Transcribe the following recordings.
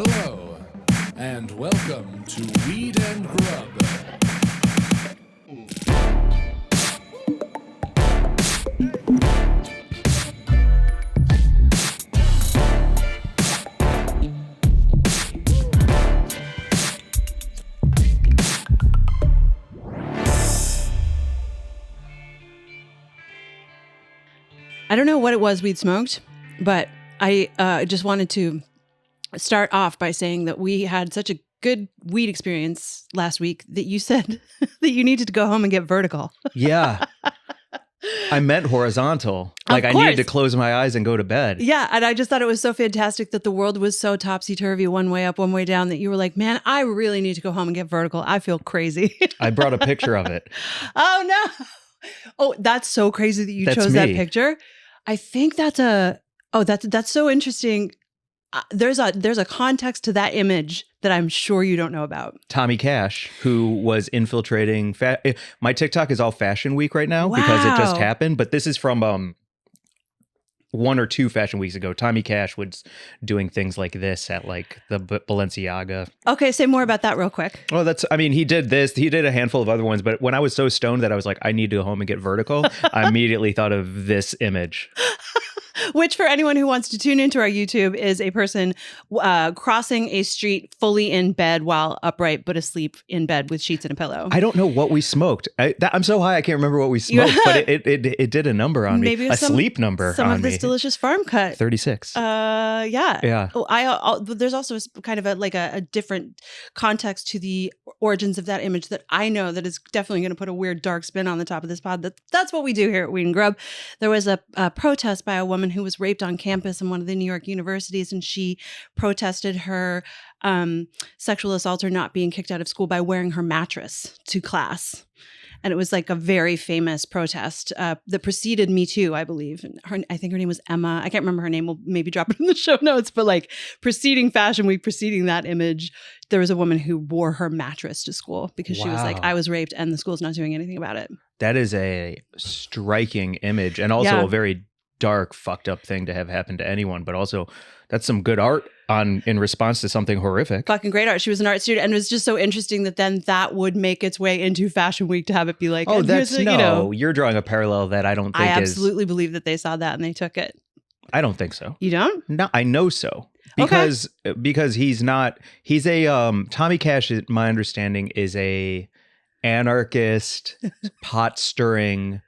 Hello, and welcome to Weed and Grub. I don't know what it was we'd smoked, but I just wanted to start off by saying that we had such a good weed experience last week that you said that you needed to go home and get vertical. Yeah. I meant horizontal. Like I needed to close my eyes and go to bed. Yeah. And I just thought it was so fantastic that the world was so topsy-turvy, one way up, one way down, that you were like, man, I really need to go home and get vertical. I feel crazy. I brought a picture of it. Oh, no. Oh, that's so crazy that you chose that picture. I think that's so interesting. There's a context to that image that I'm sure you don't know about. Tommy Cash, who was infiltrating. My TikTok is all Fashion Week right now because it just happened. But this is from 1 or 2 Fashion Weeks ago. Tommy Cash was doing things like this at like the Balenciaga. Okay, say more about that real quick. Oh, he did this. He did a handful of other ones. But when I was so stoned that I was like, I need to go home and get vertical, I immediately thought of this image. Which, for anyone who wants to tune into our YouTube, is a person crossing a street fully in bed while upright, but asleep in bed with sheets and a pillow. I don't know what we smoked. I'm so high I can't remember what we smoked, but it did a number on me. Maybe a sleep number some on of this me. delicious farm cut. 36. Yeah. Oh, there's also kind of a different context to the origins of that image that I know that is definitely going to put a weird dark spin on the top of this pod. That's what we do here at Weed and Grub. There was a protest by a woman who was raped on campus in one of the New York universities, and she protested her sexual assaulter not being kicked out of school by wearing her mattress to class. And it was like a very famous protest that preceded Me Too, I believe. And I think her name was Emma. I can't remember her name. We'll maybe drop it in the show notes. But like preceding Fashion Week, preceding that image, there was a woman who wore her mattress to school because she was like, I was raped and the school's not doing anything about it. That is a striking image and also a very dark, fucked up thing to have happen to anyone. But also that's some good art in response to something horrific. Fucking great art. She was an art student, and it was just so interesting that then that would make its way into Fashion Week to have it be like, oh, you're drawing a parallel that I don't think I absolutely believe that they saw that and they took it. I don't think so. You don't? No, I know so. Because he's Tommy Cash, my understanding, is a anarchist, pot stirring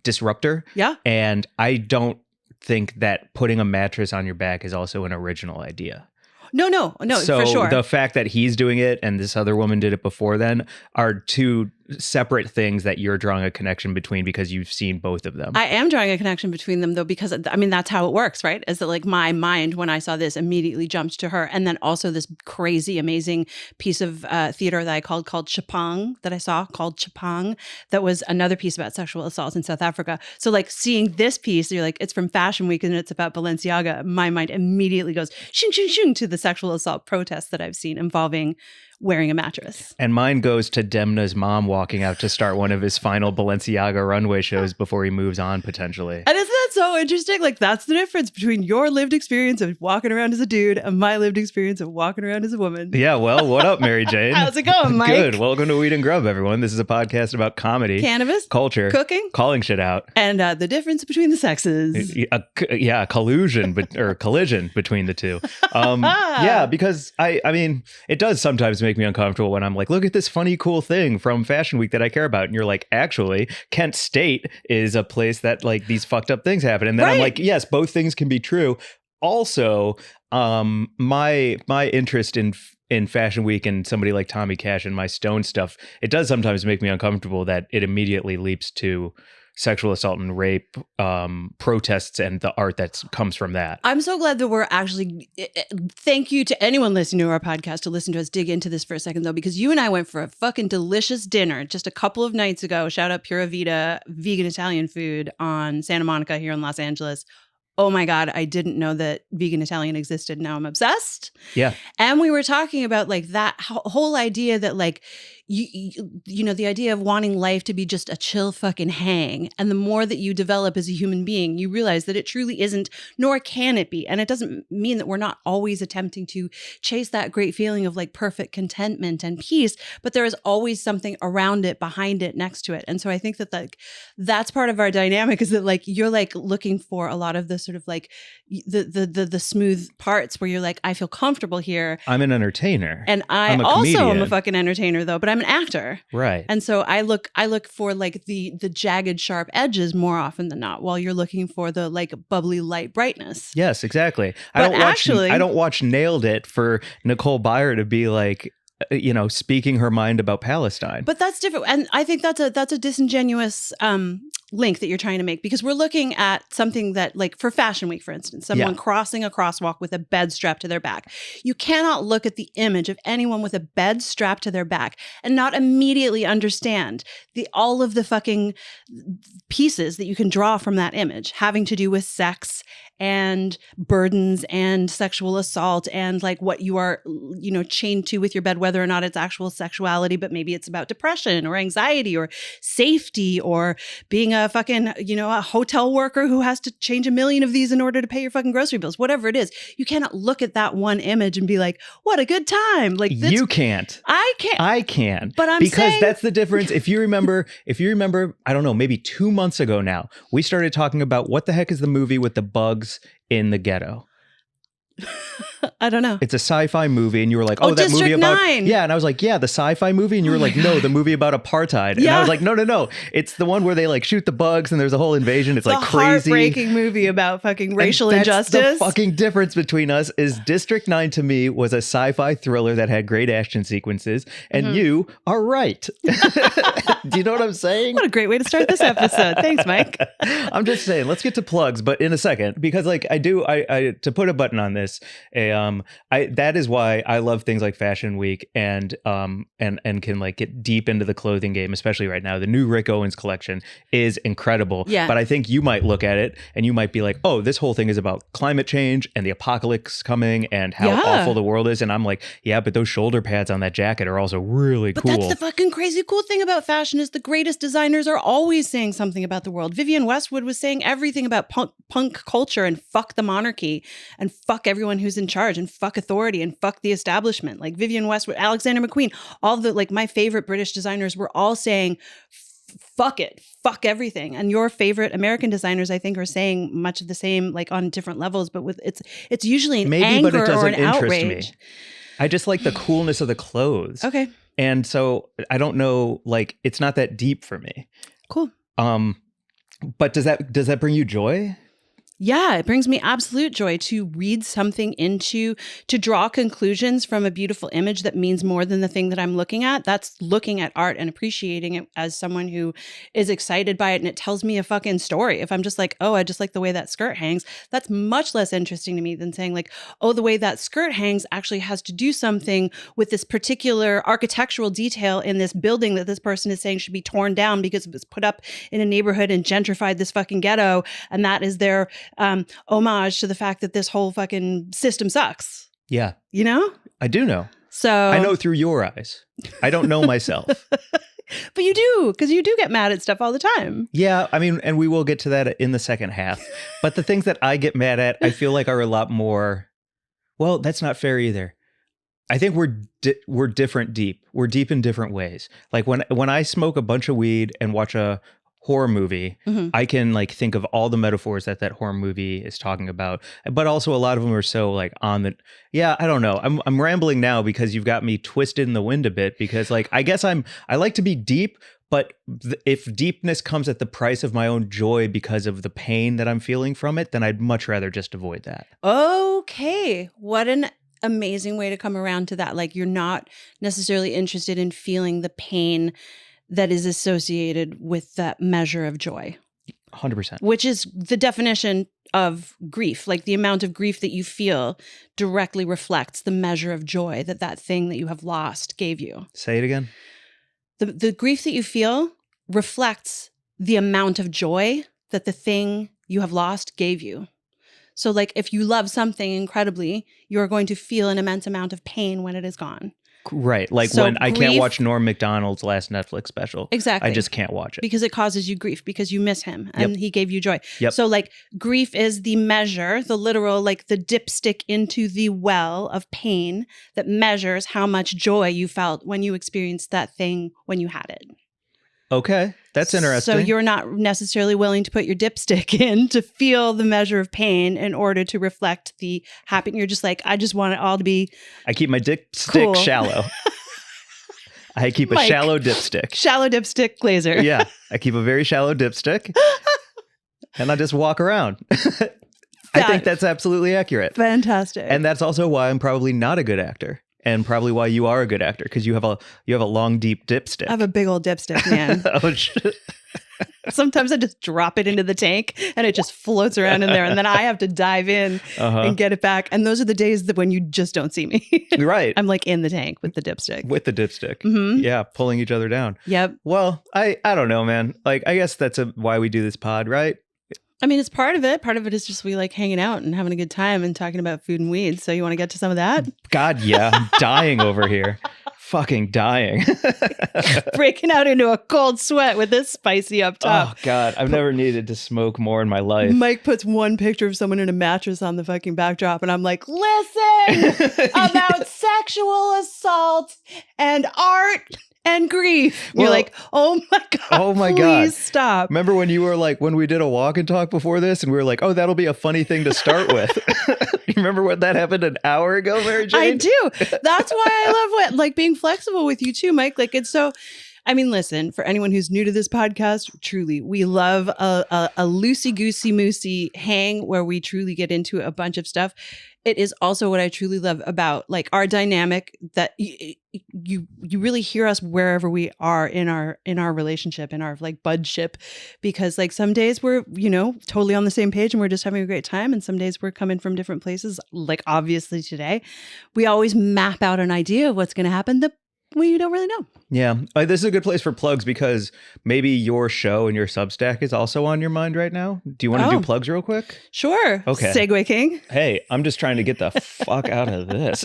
disruptor. Yeah. And I don't think that putting a mattress on your back is also an original idea. No, so for sure. The fact that he's doing it and this other woman did it before then are two separate things that you're drawing a connection between because you've seen both of them. I am drawing a connection between them though, because I mean, that's how it works, right? Is that like my mind, when I saw this, immediately jumped to her. And then also this crazy, amazing piece of theater that I called Chapang, that I saw called Chapang, that was another piece about sexual assault in South Africa. So like seeing this piece, you're like, it's from Fashion Week and it's about Balenciaga. My mind immediately goes shing, shing, shing to the sexual assault protests that I've seen involving wearing a mattress. And mine goes to Demna's mom walking out to start one of his final Balenciaga runway shows before he moves on potentially. And isn't that so interesting? Like that's the difference between your lived experience of walking around as a dude and my lived experience of walking around as a woman. Yeah, well, what up, Mary Jane? How's it going, Mike? Good. Welcome to Weed and Grub, everyone. This is a podcast about comedy, cannabis, culture, cooking, calling shit out, and the difference between the sexes. Collusion between the two. Yeah, because I mean, it does sometimes make me uncomfortable when I'm like, look at this funny, cool thing from Fashion Week that I care about. And you're like, actually, Kent State is a place that like these fucked up things happen. And then I'm like, yes, both things can be true. Also, my interest in Fashion Week and somebody like Tommy Cash and my stone stuff, it does sometimes make me uncomfortable that it immediately leaps to sexual assault and rape protests and the art that comes from that. I'm so glad that we're actually, thank you to anyone listening to our podcast to listen to us dig into this for a second though, because you and I went for a fucking delicious dinner just a couple of nights ago. Shout out Pura Vida vegan Italian food on Santa Monica here in Los Angeles. Oh my God, I didn't know that vegan Italian existed. Now I'm obsessed. Yeah. And we were talking about like that whole idea that like you know, the idea of wanting life to be just a chill fucking hang. And the more that you develop as a human being, you realize that it truly isn't, nor can it be. And it doesn't mean that we're not always attempting to chase that great feeling of like perfect contentment and peace, but there is always something around it, behind it, next to it. And so I think that like that's part of our dynamic, is that like you're like looking for a lot of the sort of like the smooth parts where you're like, I feel comfortable here. I'm an entertainer. And I also am a fucking entertainer though, but I'm an actor. Right. And so I look for like the jagged, sharp edges more often than not, while you're looking for the like bubbly light brightness. Yes, exactly. But I don't watch Nailed It for Nicole Byer to be like, you know, speaking her mind about Palestine. But that's different. And I think that's a disingenuous link that you're trying to make, because we're looking at something that, like for Fashion Week, for instance, someone crossing a crosswalk with a bed strapped to their back. You cannot look at the image of anyone with a bed strapped to their back and not immediately understand all of the fucking pieces that you can draw from that image, having to do with sex and burdens and sexual assault and like what you are, you know, chained to with your bed, whether or not it's actual sexuality, but maybe it's about depression or anxiety or safety or being a fucking, you know, a hotel worker who has to change 1 million of these in order to pay your fucking grocery bills, whatever it is. You cannot look at that one image and be like, what a good time. Like you can't. I can't. I can. But I'm because saying, that's the difference. If you remember, I don't know, maybe 2 months ago now, we started talking about what the heck is the movie with the bugs in the ghetto. I don't know. It's a sci-fi movie, and you were like, "Oh, that District movie about 9. Yeah," and I was like, "Yeah, the sci-fi movie," and you were like, "No, the movie about apartheid." And I was like, "No, it's the one where they like shoot the bugs and there's a whole invasion. It's like crazy, heartbreaking movie about fucking racial injustice." The fucking difference between us is District 9 to me was a sci-fi thriller that had great action sequences, and you are right. Do you know what I'm saying? What a great way to start this episode. Thanks, Mike. I'm just saying, let's get to plugs, but in a second, because like I to put a button on this, that is why I love things like Fashion Week and can like get deep into the clothing game, especially right now. The new Rick Owens collection is incredible. Yeah. But I think you might look at it and you might be like, oh, this whole thing is about climate change and the apocalypse coming and how awful the world is. And I'm like, yeah, but those shoulder pads on that jacket are also really cool. But that's the fucking crazy cool thing about fashion, is the greatest designers are always saying something about the world. Vivienne Westwood was saying everything about punk culture and fuck the monarchy and fuck everyone who's in charge and fuck authority and fuck the establishment. Like Vivienne Westwood, Alexander McQueen, all the like my favorite British designers were all saying fuck it, fuck everything. And your favorite American designers, I think, are saying much of the same, like on different levels, but with it's usually an anger but it doesn't or an interest outrage. Me. I just like the coolness of the clothes. Okay. And so I don't know, like it's not that deep for me. Cool. But does that bring you joy? Yeah, it brings me absolute joy to read something into, to draw conclusions from a beautiful image that means more than the thing that I'm looking at. That's looking at art and appreciating it as someone who is excited by it, and it tells me a fucking story. If I'm just like, oh, I just like the way that skirt hangs, that's much less interesting to me than saying like, oh, the way that skirt hangs actually has to do something with this particular architectural detail in this building that this person is saying should be torn down because it was put up in a neighborhood and gentrified this fucking ghetto. And that is their homage to the fact that this whole fucking system sucks. Yeah. You know? I do know. So I know through your eyes. I don't know myself. But you do, because you do get mad at stuff all the time. Yeah, I mean, and we will get to that in the second half. But the things that I get mad at, I feel like are a lot more, well, that's not fair either. I think we're different deep. We're deep in different ways. Like when I smoke a bunch of weed and watch a horror movie, I can like think of all the metaphors that horror movie is talking about, but also a lot of them are so like I don't know. I'm rambling now because you've got me twisted in the wind a bit, because like I guess I like to be deep, but if deepness comes at the price of my own joy because of the pain that I'm feeling from it, then I'd much rather just avoid that. Okay, what an amazing way to come around to that. Like you're not necessarily interested in feeling the pain that is associated with that measure of joy. 100%. Which is the definition of grief. Like the amount of grief that you feel directly reflects the measure of joy that thing that you have lost gave you. Say it again. The grief that you feel reflects the amount of joy that the thing you have lost gave you. So like if you love something incredibly, you're going to feel an immense amount of pain when it is gone. Right. Like So when I can't grief- watch Norm Macdonald's last Netflix special. Exactly. I just can't watch it. Because it causes you grief, because you miss him and Yep. he gave you joy. Yep. So like grief is the measure, the literal, like the dipstick into the well of pain that measures how much joy you felt when you experienced that thing when you had it. Okay. That's interesting. So you're not necessarily willing to put your dipstick in to feel the measure of pain in order to reflect the happiness. You're just like, I just want it all to be I keep my dipstick cool. shallow. I keep a Mike. shallow dipstick. Shallow dipstick glazer. Yeah. I keep a very shallow dipstick. And I just walk around. I think that's absolutely accurate. Fantastic. And that's also why I'm probably not a good actor. And probably why you are a good actor, because you have a long, deep dipstick. I have a big old dipstick, man. Oh, shit. Sometimes I just drop it into the tank and it just floats around in there. And then I have to dive in and get it back. And those are the days that when you just don't see me. Right. I'm like in the tank with the dipstick. With the dipstick. Mm-hmm. Yeah. Pulling each other down. Yep. Well, I don't know, man. Like, I guess that's why we do this pod, right? I mean, it's part of it. Part of it is just we like hanging out and having a good time and talking about food and weed. So you want to get to some of that? God, yeah. I'm dying over here. Fucking dying. Breaking out into a cold sweat with this spicy up top. Oh, God. I've never needed to smoke more in my life. Mike puts one picture of someone in a mattress on the fucking backdrop, and I'm like, listen about sexual assault and art and grief. You're like, oh my God, please stop. Remember when you were like, when we did a walk and talk before this, and we were like, oh, that'll be a funny thing to start with. You remember when that happened an hour ago, Mary Jane? I do. That's why I love like being flexible with you too, Mike. Like it's so. I mean, listen, for anyone who's new to this podcast, truly, we love a loosey-goosey-moosey hang where we truly get into a bunch of stuff. It is also what I truly love about like our dynamic that you really hear us wherever we are in our relationship, in our like budship, because like some days we're, you know, totally on the same page and we're just having a great time. And some days we're coming from different places. Like obviously today, we always map out an idea of what's going to happen. We don't really know. Yeah. This is a good place for plugs because maybe your show and your Substack is also on your mind right now. Do you want to do plugs real quick? Sure. Okay. Segue King. Hey, I'm just trying to get the fuck out of this.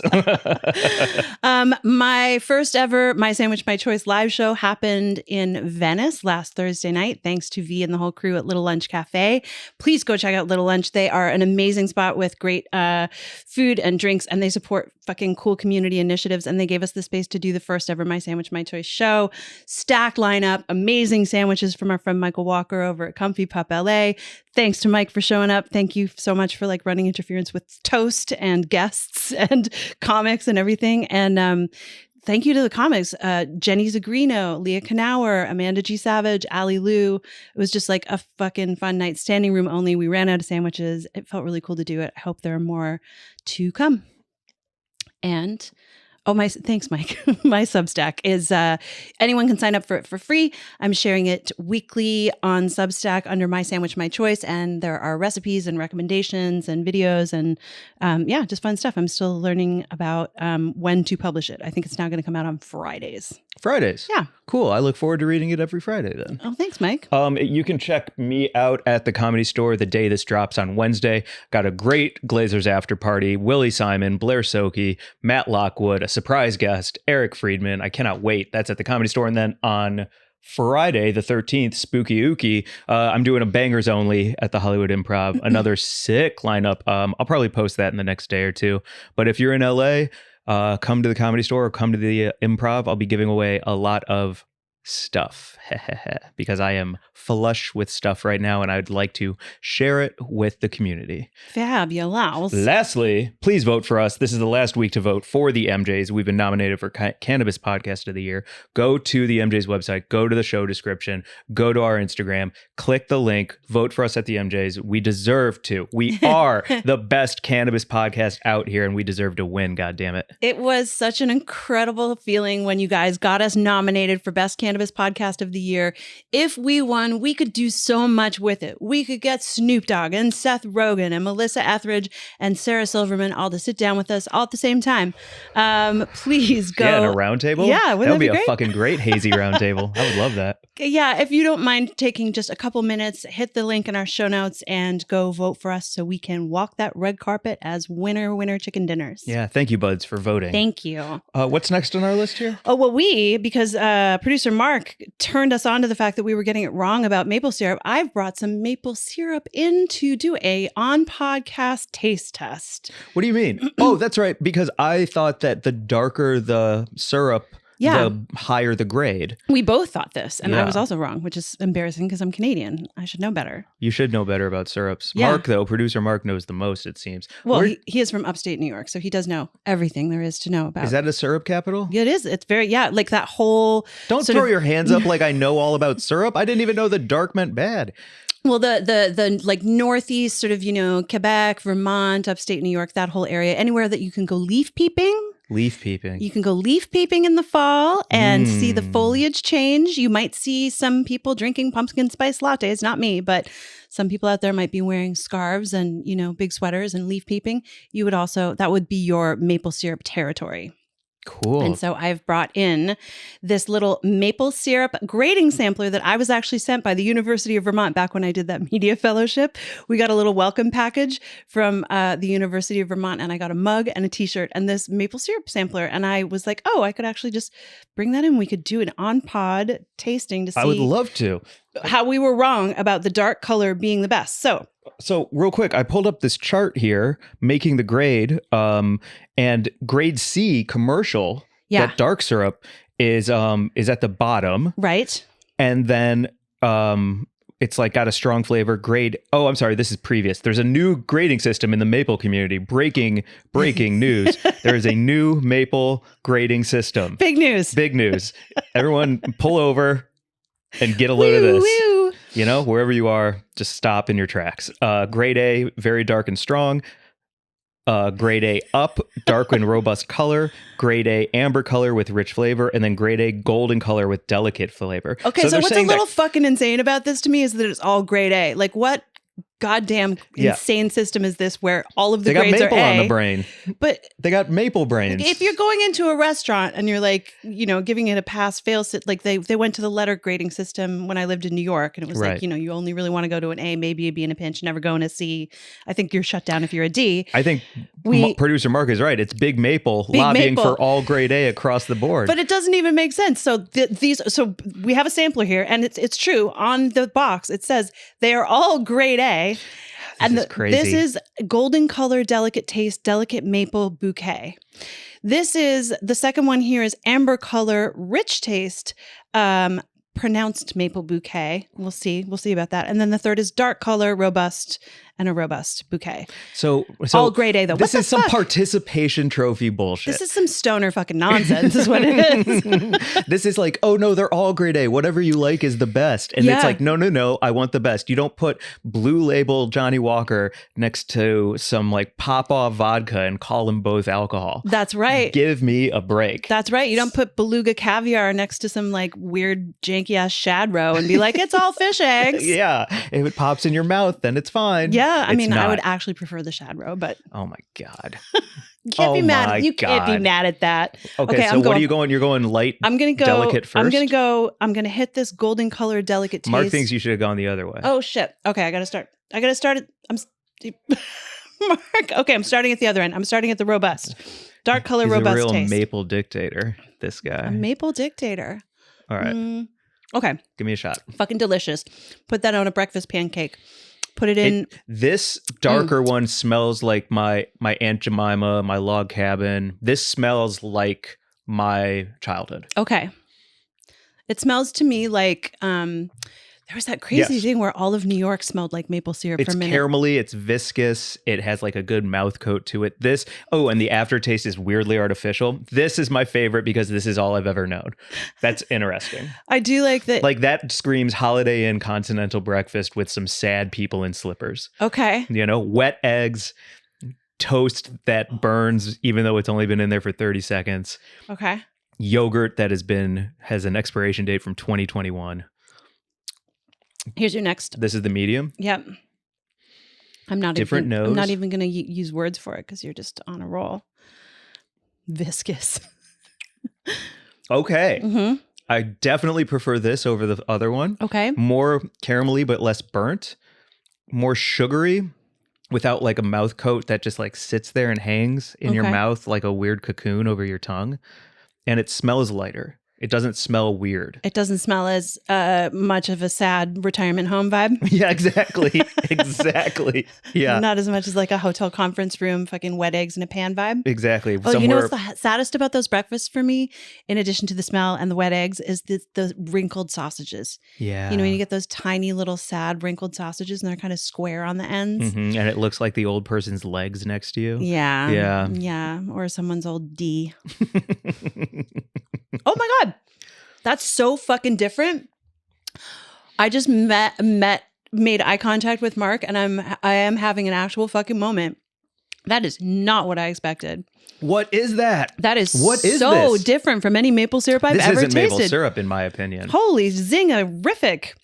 My first ever My Sandwich, My Choice live show happened in Venice last Thursday night. Thanks to V and the whole crew at Little Lunch Cafe. Please go check out Little Lunch. They are an amazing spot with great food and drinks, and they support fucking cool community initiatives. And they gave us the space to do the first ever My Sandwich, My Choice show. Stacked lineup, amazing sandwiches from our friend Michael Walker over at Comfy Pup LA. Thanks to Mike for showing up. Thank you so much for like running interference with toast and guests and comics and everything. And thank you to the comics, Jenny Zagrino, Leah Knauer, Amanda G. Savage, Ali Liu. It was just like a fucking fun night, standing room only. We ran out of sandwiches. It felt really cool to do it. I hope there are more to come. And thanks, Mike. My Substack is anyone can sign up for it for free. I'm sharing it weekly on Substack under My Sandwich, My Choice, and there are recipes and recommendations and videos and just fun stuff. I'm still learning about when to publish it. I think it's now going to come out on Fridays. Fridays. Yeah. Cool. I look forward to reading it every Friday then. Oh, thanks, Mike. You can check me out at the Comedy Store the day this drops on Wednesday. Got a great Glazers after party. Willie Simon, Blair Soki, Matt Lockwood, a surprise guest, Eric Friedman. I cannot wait. That's at the Comedy Store. And then on Friday, the 13th, Spooky Ookie, I'm doing a bangers only at the Hollywood Improv. Another sick lineup. I'll probably post that in the next day or two. But if you're in LA, come to the Comedy Store or come to the Improv. I'll be giving away a lot of stuff because I am flush with stuff right now and I'd like to share it with the community. Fabulous. Lastly, please vote for us. This is the last week to vote for the EmJays. We've been nominated for Cannabis Podcast of the Year. Go to the EmJays website, go to the show description, go to our Instagram, click the link, vote for us at the EmJays. We deserve to. We are the best cannabis podcast out here and we deserve to win, God damn it. It was such an incredible feeling when you guys got us nominated for Best Cannabis Cannabis Podcast of the Year. If we won, we could do so much with it. We could get Snoop Dogg and Seth Rogen and Melissa Etheridge and Sarah Silverman all to sit down with us all at the same time. Please go. Yeah, in a round table? Yeah, wouldn't that would be great? a fucking great hazy round table. I would love that. Yeah, if you don't mind taking just a couple minutes, hit the link in our show notes and go vote for us so we can walk that red carpet as winner chicken dinners. Yeah, thank you, buds, for voting. Thank you. What's next on our list here? Oh, well, because producer Mark turned us on to the fact that we were getting it wrong about maple syrup, I've brought some maple syrup in to do a on-podcast taste test. What do you mean? Oh, that's right, because I thought that the darker the syrup, the higher the grade. We both thought this, and I was also wrong, which is embarrassing because I'm Canadian. I should know better. You should know better about syrups. Yeah. Mark, though, producer Mark knows the most, it seems. Well, he is from upstate New York, so he does know everything there is to know about. Is that a syrup capital? Yeah, it is. It's very, like that whole... Don't throw your hands up like I know all about syrup. I didn't even know that dark meant bad. Well, the like northeast sort of, Quebec, Vermont, upstate New York, that whole area, anywhere that you can go leaf peeping. Leaf peeping. You can go leaf peeping in the fall and see the foliage change. You might see some people drinking pumpkin spice lattes, not me, but some people out there might be wearing scarves and, big sweaters and leaf peeping. That would be your maple syrup territory. Cool. And so I've brought in this little maple syrup grading sampler that I was actually sent by the University of Vermont back when I did that media fellowship. We got a little welcome package from the University of Vermont, and I got a mug and a t-shirt and this maple syrup sampler. And I was like, oh, I could actually just bring that in. We could do an on-pod tasting to see. I would love to. How we were wrong about the dark color being the best. So real quick, I pulled up this chart here, making the grade, and grade C commercial, that dark syrup is at the bottom. Right. And then it's like got a strong flavor. I'm sorry, this is previous. There's a new grading system in the maple community. Breaking news. There is a new maple grading system. Big news. Big news. Everyone pull over and get a load of this. Woo. Wherever you are, just stop in your tracks. Grade A, very dark and strong. Grade A up, dark and robust color. Grade A amber color with rich flavor, and then grade A golden color with delicate flavor. Okay, so what's a little fucking insane about this to me is that it's all grade A. Like, what goddamn insane system is this where all of the grades are A? They got maple on the brain. But they got maple brains. If you're going into a restaurant and you're like, giving it a pass-fail, like they went to the letter grading system when I lived in New York, and it was like, you only really want to go to an A, maybe a B in a pinch, never go in a C. I think you're shut down if you're a D. I think producer Mark is right. It's Big Maple lobbying for all grade A across the board. But it doesn't even make sense. So so we have a sampler here, and it's true. On the box, it says they are all grade A. This is crazy. This is golden color, delicate taste, delicate maple bouquet. This is the second one here is amber color, rich taste, pronounced maple bouquet. We'll see about that. And then the third is dark color, robust, and a robust bouquet. So all grade A though. This is some participation trophy bullshit. This is some stoner fucking nonsense is what it is. This is like, oh no, they're all grade A. Whatever you like is the best. And it's like, no, I want the best. You don't put Blue Label Johnny Walker next to some like pop-off vodka and call them both alcohol. That's right. Give me a break. That's right. You don't put beluga caviar next to some like weird janky ass shad roe and be like, it's all fish eggs. Yeah. If it pops in your mouth, then it's fine. Yeah. I mean, I would actually prefer the shad roe, but oh my God. You can't be mad. You can't be mad at that. Okay, so what are you going? You're going light. I'm gonna go delicate first. I'm gonna hit this golden color delicate taste. Mark thinks you should have gone the other way. Oh shit. Okay, I gotta start it. Mark. Okay, I'm starting at the other end. I'm starting at the robust, dark color, He's robust a real taste. maple dictator. This guy. A maple dictator. All right. Okay. Give me a shot. Fucking delicious. Put that on a breakfast pancake. Put it in. This darker one smells like my Aunt Jemima, my log cabin. This smells like my childhood. Okay. It smells to me like there was that crazy thing where all of New York smelled like maple syrup for a minute. It's caramelly, it's viscous, it has like a good mouth coat to it. And the aftertaste is weirdly artificial. This is my favorite because this is all I've ever known. That's interesting. I do like that. Like that screams Holiday Inn continental breakfast with some sad people in slippers. Okay. Wet eggs, toast that burns even though it's only been in there for 30 seconds. Okay. yogurt that has an expiration date from 2021. Here's your next. This is the medium. Yep. I'm not Different even, nose. I'm not even going to use words for it because you're just on a roll. Viscous. Okay. Mm-hmm. I definitely prefer this over the other one. Okay. More caramelly, but less burnt. More sugary without like a mouth coat that just like sits there and hangs in your mouth like a weird cocoon over your tongue. And it smells lighter. It doesn't smell weird. It doesn't smell as much of a sad retirement home vibe. Yeah, exactly. Exactly. Yeah. Not as much as like a hotel conference room, fucking wet eggs in a pan vibe. Exactly. Oh, you know what's the saddest about those breakfasts for me, in addition to the smell and the wet eggs, is the wrinkled sausages. Yeah. You know, when you get those tiny little sad wrinkled sausages and they're kind of square on the ends. Mm-hmm. And it looks like the old person's legs next to you. Yeah. Yeah. Yeah. Or someone's old D. Oh my God. That's so fucking different. I just made eye contact with Mark and I am having an actual fucking moment. That is not what I expected. What is that? That is what is so this? different from any maple syrup I've ever tasted. This isn't maple syrup, in my opinion. Holy zingerific.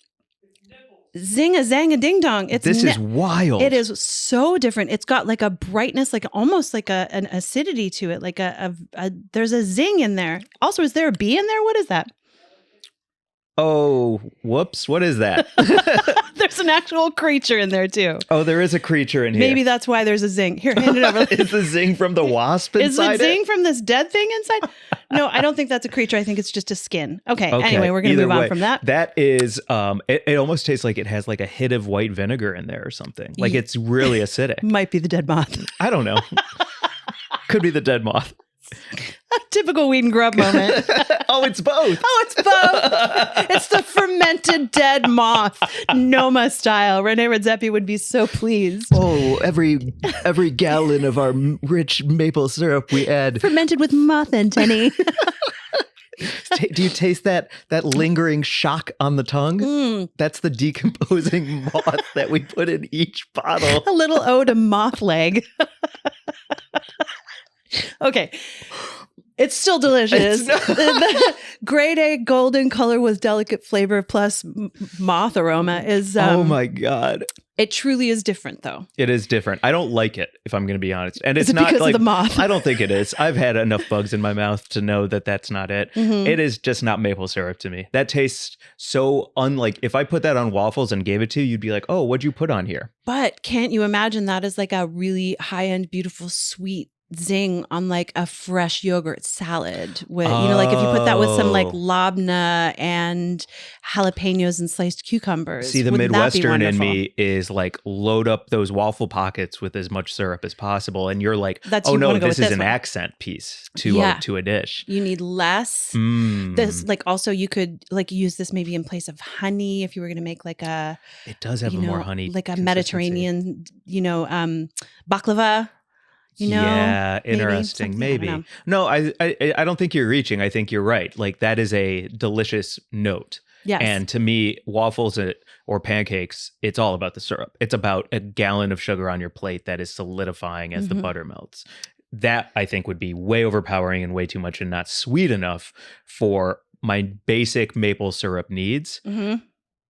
Zinga zanga ding dong. This is wild. It is so different. It's got like a brightness, like almost like an acidity to it. Like there's a zing in there. Also, is there a bee in there? What is that? Oh, whoops. What is that? There's an actual creature in there too. Oh, there is a creature in here. Maybe that's why there's a zing. Here, hand it over. Is the zing from the wasp inside Is the zing from this dead thing inside? No, I don't think that's a creature. I think it's just a skin. Okay. Anyway, we're going to move on from that. That is, it almost tastes like it has like a hit of white vinegar in there or something. Like it's really acidic. Might be the dead moth. I don't know. Could be the dead moth. A typical Weed and Grub moment. Oh, it's both. Oh, it's both. It's the fermented dead moth, Noma style. Rene Redzepi would be so pleased. Oh, every gallon of our rich maple syrup we add. Fermented with moth antennae. Do you taste that lingering shock on the tongue? Mm. That's the decomposing moth that we put in each bottle. A little ode to moth leg. Okay. It's still delicious. The grade A golden color with delicate flavor plus moth aroma is... oh my God. It truly is different though. It is different. I don't like it, if I'm going to be honest. And it's is it not because like of the moth. I don't think it is. I've had enough bugs in my mouth to know that that's not it. Mm-hmm. It is just not maple syrup to me. That tastes so unlike, if I put that on waffles and gave it to you, you'd be like, oh, what'd you put on here? But can't you imagine that as like a really high-end, beautiful, sweet zing on like a fresh yogurt salad with, you know, like if you put that with some like labna and jalapenos and sliced cucumbers. See, the Midwestern in me is like load up those waffle pockets with as much syrup as possible. And you're like, oh no, this is an accent piece to a dish. You need less. This like also you could like use this maybe in place of honey if you were going to make like a, it does have a more honey, like a Mediterranean, you know, baklava. You know, yeah, interesting. Maybe. No, I don't think you're reaching. I think you're right. Like that is a delicious note. Yes. And to me, waffles or pancakes, it's all about the syrup. It's about a gallon of sugar on your plate that is solidifying as the butter melts. That I think would be way overpowering and way too much and not sweet enough for my basic maple syrup needs. Mm-hmm.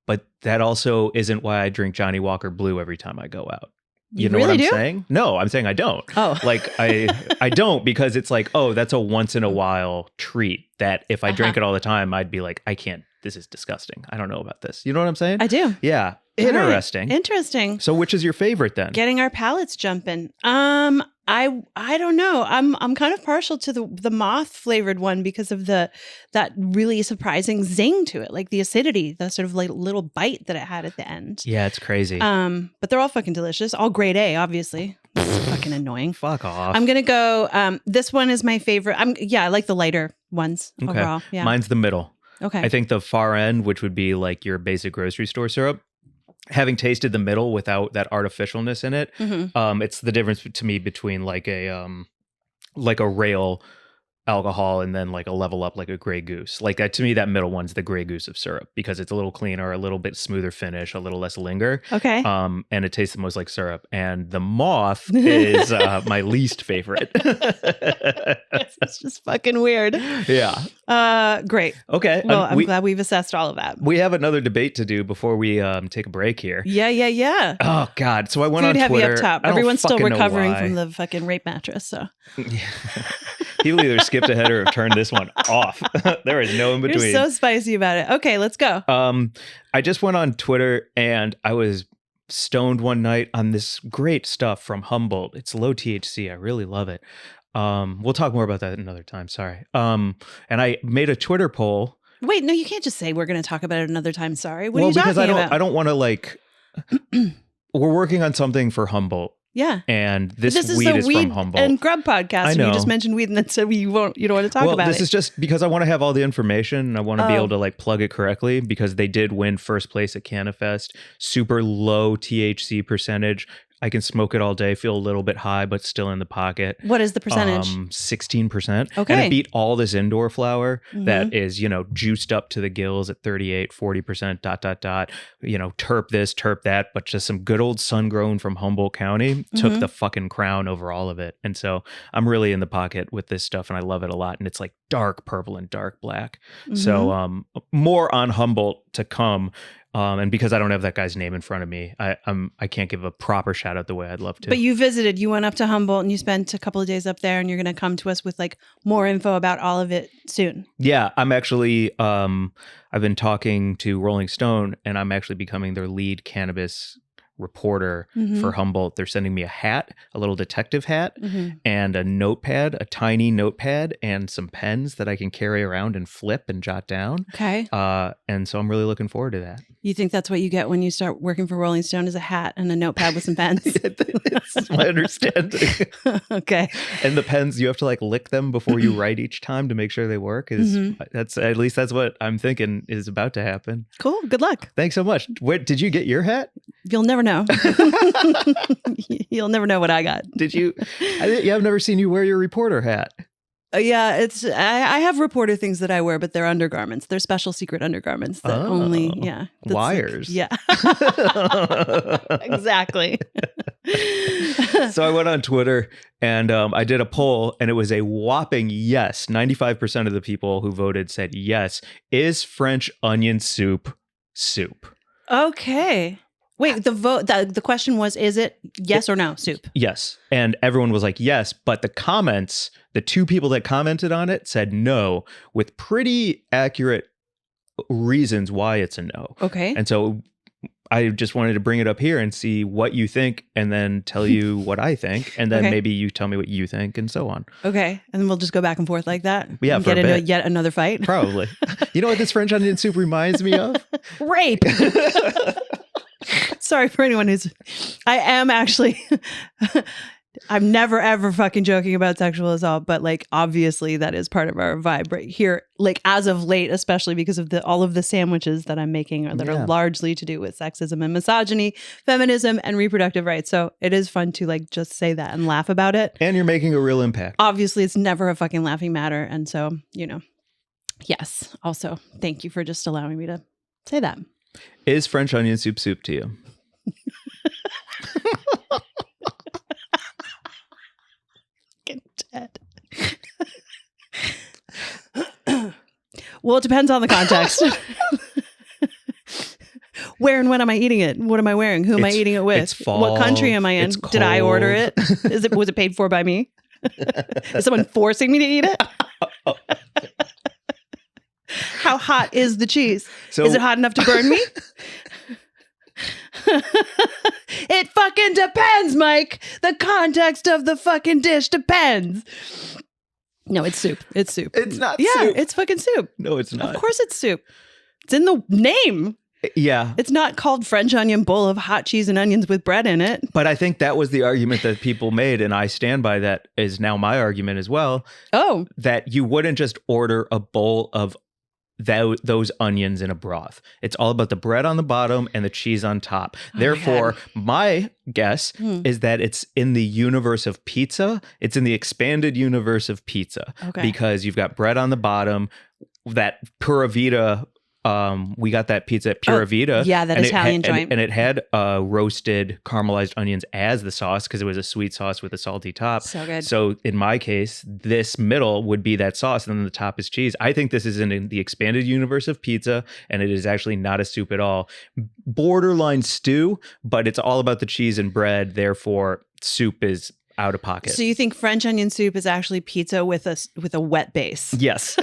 But that also isn't why I drink Johnny Walker Blue every time I go out. You know really what I'm saying? No, I'm saying I don't. Oh. Like I don't, because it's like, oh, that's a once in a while treat that if I drank it all the time, I'd be like, I can't, this is disgusting. I don't know about this. You know what I'm saying? I do. Yeah. Interesting. Right. Interesting. So which is your favorite then? Getting our palates jumping. I don't know. I'm kind of partial to the moth flavored one because of that really surprising zing to it, like the acidity, the sort of like little bite that it had at the end. Yeah, it's crazy. But they're all fucking delicious. All grade A, obviously. It's fucking annoying. Fuck off. I'm gonna go. This one is my favorite. I like the lighter ones overall. Yeah. Mine's the middle. Okay. I think the far end, which would be like your basic grocery store syrup, having tasted the middle without that artificialness in it, it's the difference to me between like a rail alcohol and then like a level up like a Grey Goose. Like to me, that middle one's the Grey Goose of syrup because it's a little cleaner, a little bit smoother finish, a little less linger. Okay. And it tastes the most like syrup. And the Moth is my least favorite. It's just fucking weird. Yeah. Great. Okay. Well, I'm glad we've assessed all of that. We have another debate to do before we take a break here. Yeah. Oh God. So I went Food on heavy Twitter. up top. Everyone's still recovering from the fucking rape mattress. So people either skipped ahead or have turned this one off. There is no in between. You're so spicy about it. Okay, let's go. I just went on Twitter and I was stoned one night on this great stuff from Humboldt. It's low THC. I really love it. We'll talk more about that another time. Sorry. And I made a Twitter poll. Wait, no, you can't just say we're going to talk about it another time. Sorry. What are you because talking about? I don't want to like. We're working on something for Humboldt. Yeah. And this is weed the is Weed from Humboldt. and Grub podcast. I know. And you just mentioned weed and then said you don't want to talk about it. This is just because I want to have all the information. I want to be able to like plug it correctly because they did win first place at CannaFest. Super low THC percentage. I can smoke it all day, feel a little bit high, but still in the pocket. What is the percentage? 16%. Okay. And it beat all this indoor flower that is, juiced up to the gills at 38, 40%, ... Terp this, terp that, but just some good old sun-grown from Humboldt County took the fucking crown over all of it. And so I'm really in the pocket with this stuff and I love it a lot. And it's like dark purple and dark black. So more on Humboldt to come. And because I don't have that guy's name in front of me, I can't give a proper shout out the way I'd love to. But you visited, you went up to Humboldt and you spent a couple of days up there and you're going to come to us with like more info about all of it soon. Yeah, I'm actually, I've been talking to Rolling Stone and I'm actually becoming their lead cannabis reporter for Humboldt. They're sending me a hat, a little detective hat, and a notepad, a tiny notepad, and some pens that I can carry around and flip and jot down. Okay. And so I'm really looking forward to that. You think that's what you get when you start working for Rolling Stone is a hat and a notepad with some pens? It's my understanding. Okay. And the pens, you have to like lick them before you write each time to make sure they work. That's at least that's what I'm thinking is about to happen. Cool. Good luck. Thanks so much. Where did you get your hat? You'll never know. You'll never know what I got. Did you? I've never seen you wear your reporter hat. Yeah, it's I have reporter things that I wear, but they're undergarments. They're special secret undergarments that only wires. Like, exactly. So I went on Twitter and I did a poll and it was a whopping yes. 95% of the people who voted said yes. Is French onion soup soup? Okay. Wait, the question was, is it yes or no soup? Yes. And everyone was like, yes. But the comments, the two people that commented on it said no with pretty accurate reasons why it's a no. Okay. And so I just wanted to bring it up here and see what you think and then tell you what I think. And then maybe you tell me what you think and so on. Okay. And then we'll just go back and forth like that. Yeah. And get into yet another fight. Probably. You know what this French onion soup reminds me of? Rape. Sorry for anyone I am actually, I'm never ever fucking joking about sexual assault, but like obviously that is part of our vibe right here. Like as of late, especially because of all of the sandwiches that I'm making that are largely to do with sexism and misogyny, feminism and reproductive rights. So it is fun to like just say that and laugh about it. And you're making a real impact. Obviously it's never a fucking laughing matter. And so, yes. Also, thank you for just allowing me to say that. Is French onion soup soup to you? Get dead. Well, it depends on the context. Where and when am I eating it? What am I wearing? Who am I eating it with? It's fall, what country am I in? Did I order it? Was it paid for by me? Is someone forcing me to eat it? How hot is the cheese? Is it hot enough to burn me? It fucking depends, Mike. The context of the fucking dish depends. No, it's soup. It's soup. It's not soup. Yeah, soup. It's fucking soup. No, it's not. Of course it's soup. It's in the name. Yeah. It's not called French onion bowl of hot cheese and onions with bread in it. But I think that was the argument that people made, and I stand by that is now my argument as well. Oh. That you wouldn't just order a bowl of those onions in a broth. It's all about the bread on the bottom and the cheese on top. Therefore, my guess is that it's in the universe of pizza. It's in the expanded universe of pizza because you've got bread on the bottom. That Pura Vida, we got that pizza at Pura Vida. Yeah, that Italian joint. And it had roasted caramelized onions as the sauce because it was a sweet sauce with a salty top. So good. So in my case, this middle would be that sauce and then the top is cheese. I think this is in the expanded universe of pizza and it is actually not a soup at all. Borderline stew, but it's all about the cheese and bread. Therefore, soup is out of pocket. So you think French onion soup is actually pizza with a wet base? Yes.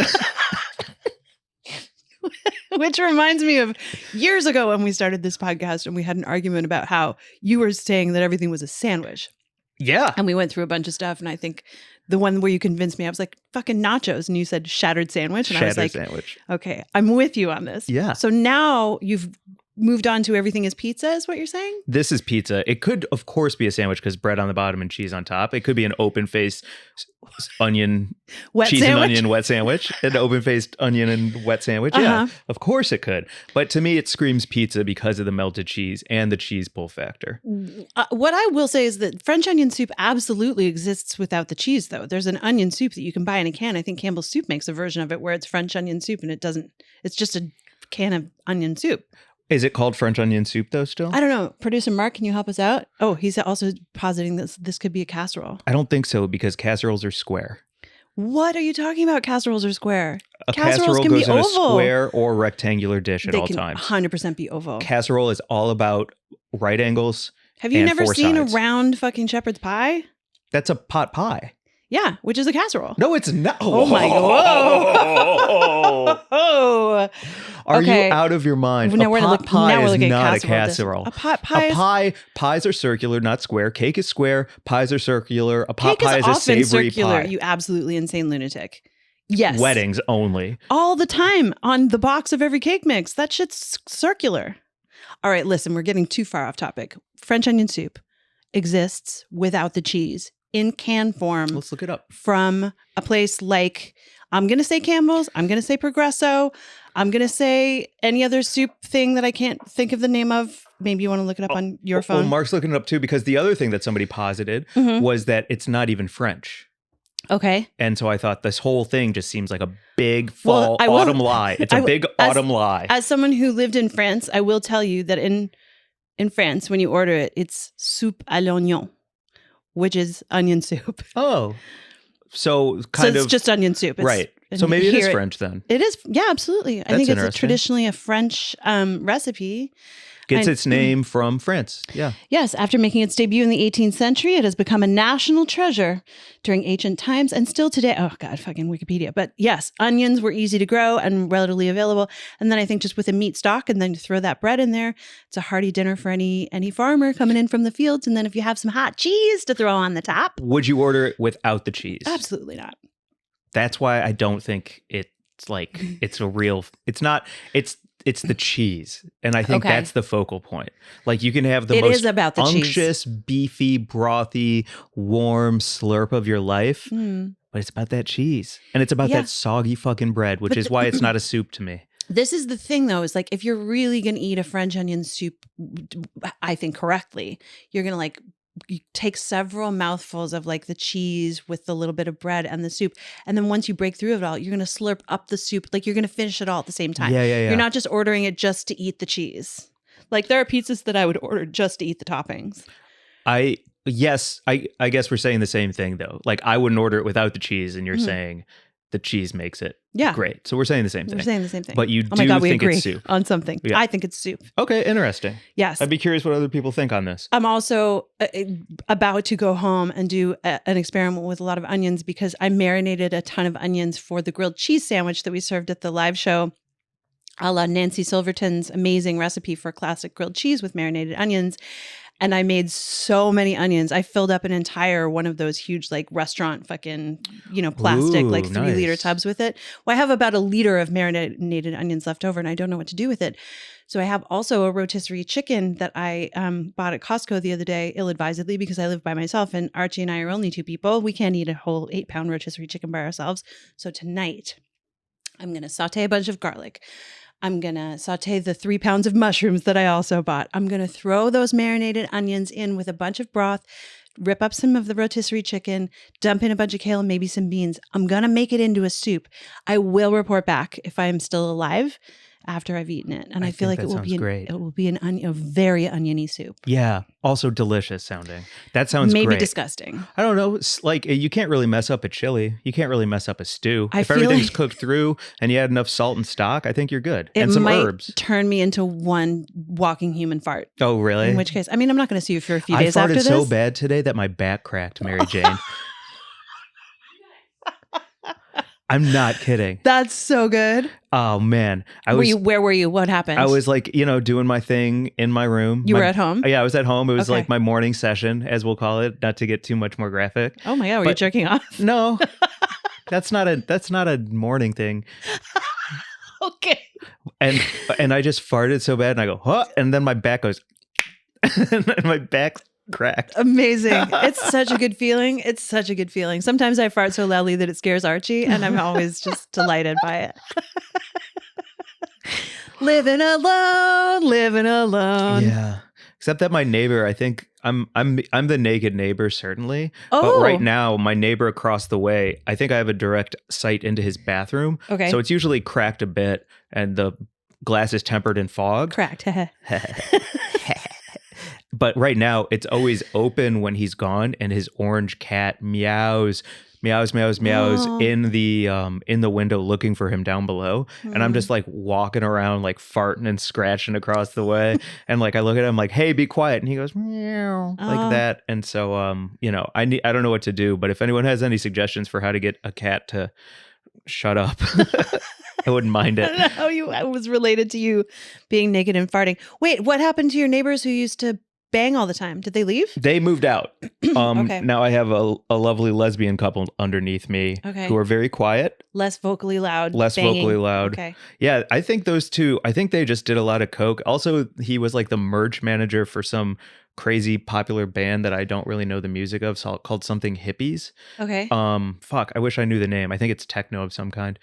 Which reminds me of years ago when we started this podcast and we had an argument about how you were saying that everything was a sandwich. Yeah. And we went through a bunch of stuff. And I think the one where you convinced me, I was like, fucking nachos. And you said shattered sandwich. And I was like, sandwich. Okay, I'm with you on this. Yeah. So now you've moved on to everything is pizza, is what you're saying? This is pizza. It could, of course, be a sandwich because bread on the bottom and cheese on top. It could be an open-faced onion, cheese and onion wet sandwich. An open-faced onion and wet sandwich. Yeah, of course it could. But to me, it screams pizza because of the melted cheese and the cheese pull factor. What I will say is that French onion soup absolutely exists without the cheese, though. There's an onion soup that you can buy in a can. I think Campbell's Soup makes a version of it where it's French onion soup and it's just a can of onion soup. Is it called French onion soup though still? I don't know. Producer Mark, can you help us out? Oh, he's also positing this could be a casserole. I don't think so because casseroles are square. What are you talking about? Casseroles are square. A casserole goes in a square or rectangular dish at all times. 100% be oval. Casserole is all about right angles. Have you never seen a round fucking shepherd's pie? That's a pot pie. Yeah, which is a casserole. No, it's not. Oh my God. Oh. Are you out of your mind? Now a pot pie is not a casserole. A pot pie. Pies are circular, not square. Cake is square. Pies are circular. A pot pie is a savory circular, pie. You absolutely insane lunatic. Yes. Weddings only. All the time on the box of every cake mix. That shit's circular. All right, listen, we're getting too far off topic. French onion soup exists without the cheese. In can form. Let's look it up. From a place like, I'm going to say Campbell's, I'm going to say Progresso, I'm going to say any other soup thing that I can't think of the name of. Maybe you want to look it up on your phone. Well, Mark's looking it up too because the other thing that somebody posited was that it's not even French. Okay. And so I thought this whole thing just seems like a big autumn lie. It's a big autumn lie. As someone who lived in France, I will tell you that in France, when you order it, it's soupe à l'oignon, which is onion soup. Oh, so it's just onion soup. Right. So maybe it is French then. It is. Yeah, absolutely. I think it's traditionally a French recipe. Gets its name from France. Yeah. Yes. After making its debut in the 18th century, it has become a national treasure during ancient times and still today. Oh, God, fucking Wikipedia. But yes, onions were easy to grow and readily available. And then I think just with a meat stock and then you throw that bread in there, it's a hearty dinner for any farmer coming in from the fields. And then if you have some hot cheese to throw on the top. Would you order it without the cheese? Absolutely not. That's why I don't think it's like, it's the cheese. And I think that's the focal point. Like you can have the most unctuous, beefy, brothy, warm slurp of your life, but it's about that cheese. And it's about that soggy fucking bread, which is why it's not a soup to me. This is the thing though, is like if you're really going to eat a French onion soup, I think correctly, you're going to you take several mouthfuls of like the cheese with the little bit of bread and the soup. And then once you break through it all, you're going to slurp up the soup. Like you're going to finish it all at the same time. Yeah. You're not just ordering it just to eat the cheese. Like there are pizzas that I would order just to eat the toppings. I guess we're saying the same thing though. Like I wouldn't order it without the cheese and you're saying the cheese makes it great. So we're saying the same thing. We're saying the same thing. But you oh my God, we think agree it's soup. On something. Yeah. I think it's soup. Okay, interesting. Yes. I'd be curious what other people think on this. I'm also about to go home and do an experiment with a lot of onions because I marinated a ton of onions for the grilled cheese sandwich that we served at the live show, a la Nancy Silverton's amazing recipe for classic grilled cheese with marinated onions. And I made so many onions. I filled up an entire one of those huge like restaurant fucking, plastic, 3-liter tubs with it. Well, I have about 1 liter of marinated onions left over and I don't know what to do with it. So I have also a rotisserie chicken that I bought at Costco the other day, ill-advisedly, because I live by myself and Archie and I are only 2 people. We can't eat a whole 8-pound rotisserie chicken by ourselves. So tonight I'm going to saute a bunch of garlic. I'm going to saute the 3 pounds of mushrooms that I also bought. I'm going to throw those marinated onions in with a bunch of broth, rip up some of the rotisserie chicken, dump in a bunch of kale and maybe some beans. I'm going to make it into a soup. I will report back if I am still alive after I've eaten it. And I feel like it will be a very oniony soup. Yeah. Also delicious sounding. That sounds maybe great. Disgusting. I don't know. It's like you can't really mess up a chili. You can't really mess up a stew. If feel everything's like cooked through and you add enough salt and stock, I think you're good. It and some might herbs. turn me into one walking human fart. Oh, really? In which case, I mean, I'm not going to see you for a few days after this. I farted so bad today that my back cracked, Mary Jane. I'm not kidding. That's so good. Oh man, where were you? What happened? I was like, doing my thing in my room. You were at home? Yeah, I was at home. It was Okay. like my morning session, as we'll call it, not to get too much more graphic. Oh my God, were you jerking off? No, that's not a morning thing. Okay. And I just farted so bad, and I go, huh? And then my back goes, and then my back cracked. Amazing. It's such a good feeling. It's such a good feeling. Sometimes I fart so loudly that it scares Archie, and I'm always just delighted by it. Living alone. Yeah. Except that my neighbor, I think I'm the naked neighbor, certainly. Oh. But right now, my neighbor across the way, I think I have a direct sight into his bathroom. Okay. So it's usually cracked a bit, and the glass is tempered in fog. Cracked. But right now, it's always open when he's gone, and his orange cat meows Oh. in the window looking for him down below. And I'm just like walking around like farting and scratching across the way. And like I look at him like, hey, be quiet. And he goes meow like that. And so I don't know what to do, but if anyone has any suggestions for how to get a cat to shut up, I wouldn't mind it. I don't know how it was related to you being naked and farting. Wait, what happened to your neighbors who used to bang all the time? Did they leave? They moved out. Okay. Now I have a lovely lesbian couple underneath me who are very quiet. Less vocally loud. Vocally loud. Okay. Yeah, I think those two, they just did a lot of coke. Also, he was like the merch manager for some crazy popular band that I don't really know the music of, called something Hippies. Okay. I wish I knew the name. I think it's techno of some kind.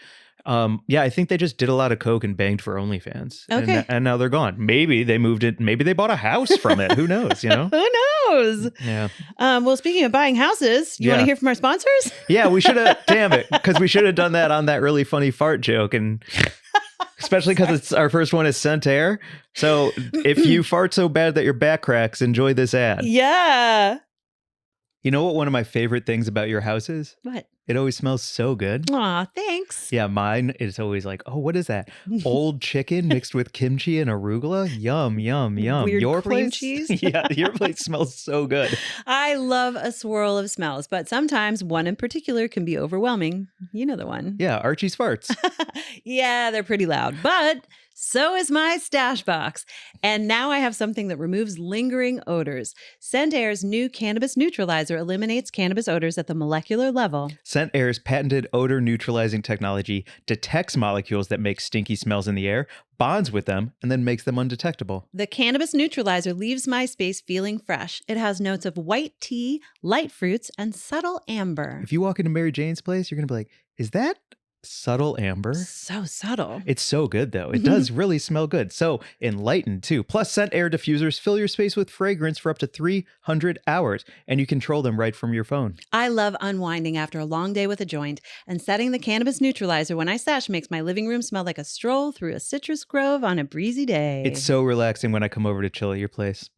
Yeah, I think they just did a lot of coke and banged for OnlyFans. Okay. And now they're gone. Maybe they moved it. Maybe they bought a house from it. Who knows, Who knows? Yeah. Well, speaking of buying houses, you want to hear from our sponsors? Yeah, we should have, damn it, because we should have done that on that really funny fart joke. And especially because it's our first one is Scent Air. So if you fart so bad that your back cracks, enjoy this ad. Yeah. You know what one of my favorite things about your house is? What? It always smells so good. Aw, thanks. Yeah, mine is always like, oh, what is that? Old chicken mixed with kimchi and arugula? Yum, yum, yum. Weird your cream place? cheese? Yeah, your place smells so good. I love a swirl of smells, but sometimes one in particular can be overwhelming. You know the one. Yeah, Archie's farts. Yeah, they're pretty loud, but so is my stash box. And now I have something that removes lingering odors. Scent Air's new cannabis neutralizer eliminates cannabis odors at the molecular level. Scent Air's patented odor neutralizing technology detects molecules that make stinky smells in the air, bonds with them, and then makes them undetectable. The cannabis neutralizer leaves my space feeling fresh. It has notes of white tea, light fruits, and subtle amber. If you walk into Mary Jane's place, you're going to be like, is that subtle amber? So subtle. It's so good, though. It does really smell good. So enlightened, too. Plus, Scent Air diffusers fill your space with fragrance for up to 300 hours, and you control them right from your phone. I love unwinding after a long day with a joint, and setting the cannabis neutralizer when I stash makes my living room smell like a stroll through a citrus grove on a breezy day. It's so relaxing when I come over to chill at your place.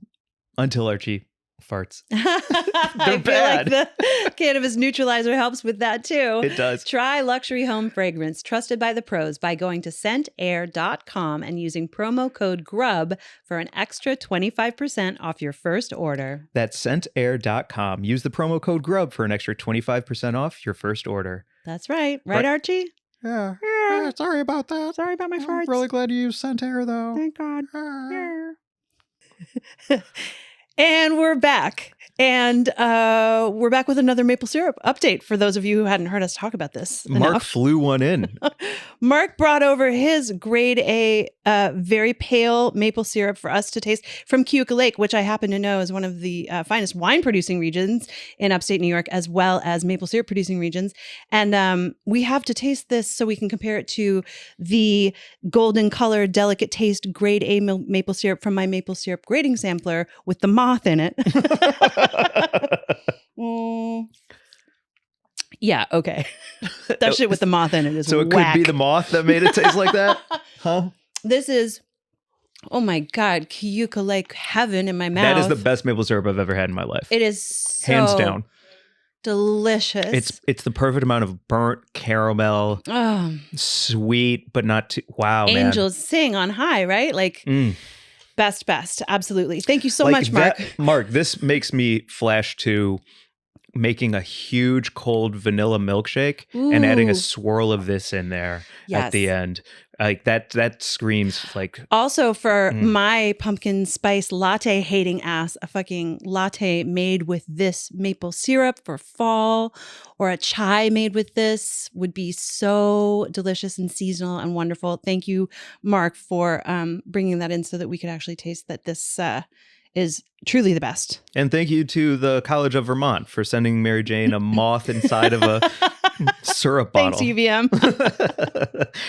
Until Archie farts. I feel like the cannabis neutralizer helps with that too. It does. Try luxury home fragrance trusted by the pros by going to scentair.com and using promo code GRUB for an extra 25% off your first order. That's scentair.com. Use the promo code GRUB for an extra 25% off your first order. That's right. Right, Archie? Yeah. Sorry about that. Sorry about my farts. I'm really glad you used Scent Air, though. Thank God. Yeah. And we're back. And we're back with another maple syrup update for those of you who hadn't heard us talk about this. Mark flew one in. Mark brought over his grade A, very pale maple syrup for us to taste from Keuka Lake, which I happen to know is one of the finest wine producing regions in upstate New York, as well as maple syrup producing regions. And we have to taste this so we can compare it to the golden colored, delicate taste grade A maple syrup from my maple syrup grading sampler with the Moth in it. Yeah, okay. That shit with the Moth in it is so it whack. could be the Moth that made it taste like that? Huh? This is, oh my God, Keuka Lake heaven in my mouth. That is the best maple syrup I've ever had in my life. It is so hands down delicious. It's the perfect amount of burnt caramel, sweet, but not too, wow, Angels man. sing on high, right? Like best. Absolutely. Thank you so much, Mark. Mark, this makes me flash to making a huge cold vanilla milkshake and adding a swirl of this in there at the end. Like that screams like. Also for my pumpkin spice latte hating ass, a fucking latte made with this maple syrup for fall, or a chai made with this would be so delicious and seasonal and wonderful. Thank you, Mark, for bringing that in so that we could actually taste that this is truly the best. And thank you to the College of Vermont for sending Mary Jane a moth inside of a syrup bottle. Thanks, UVM.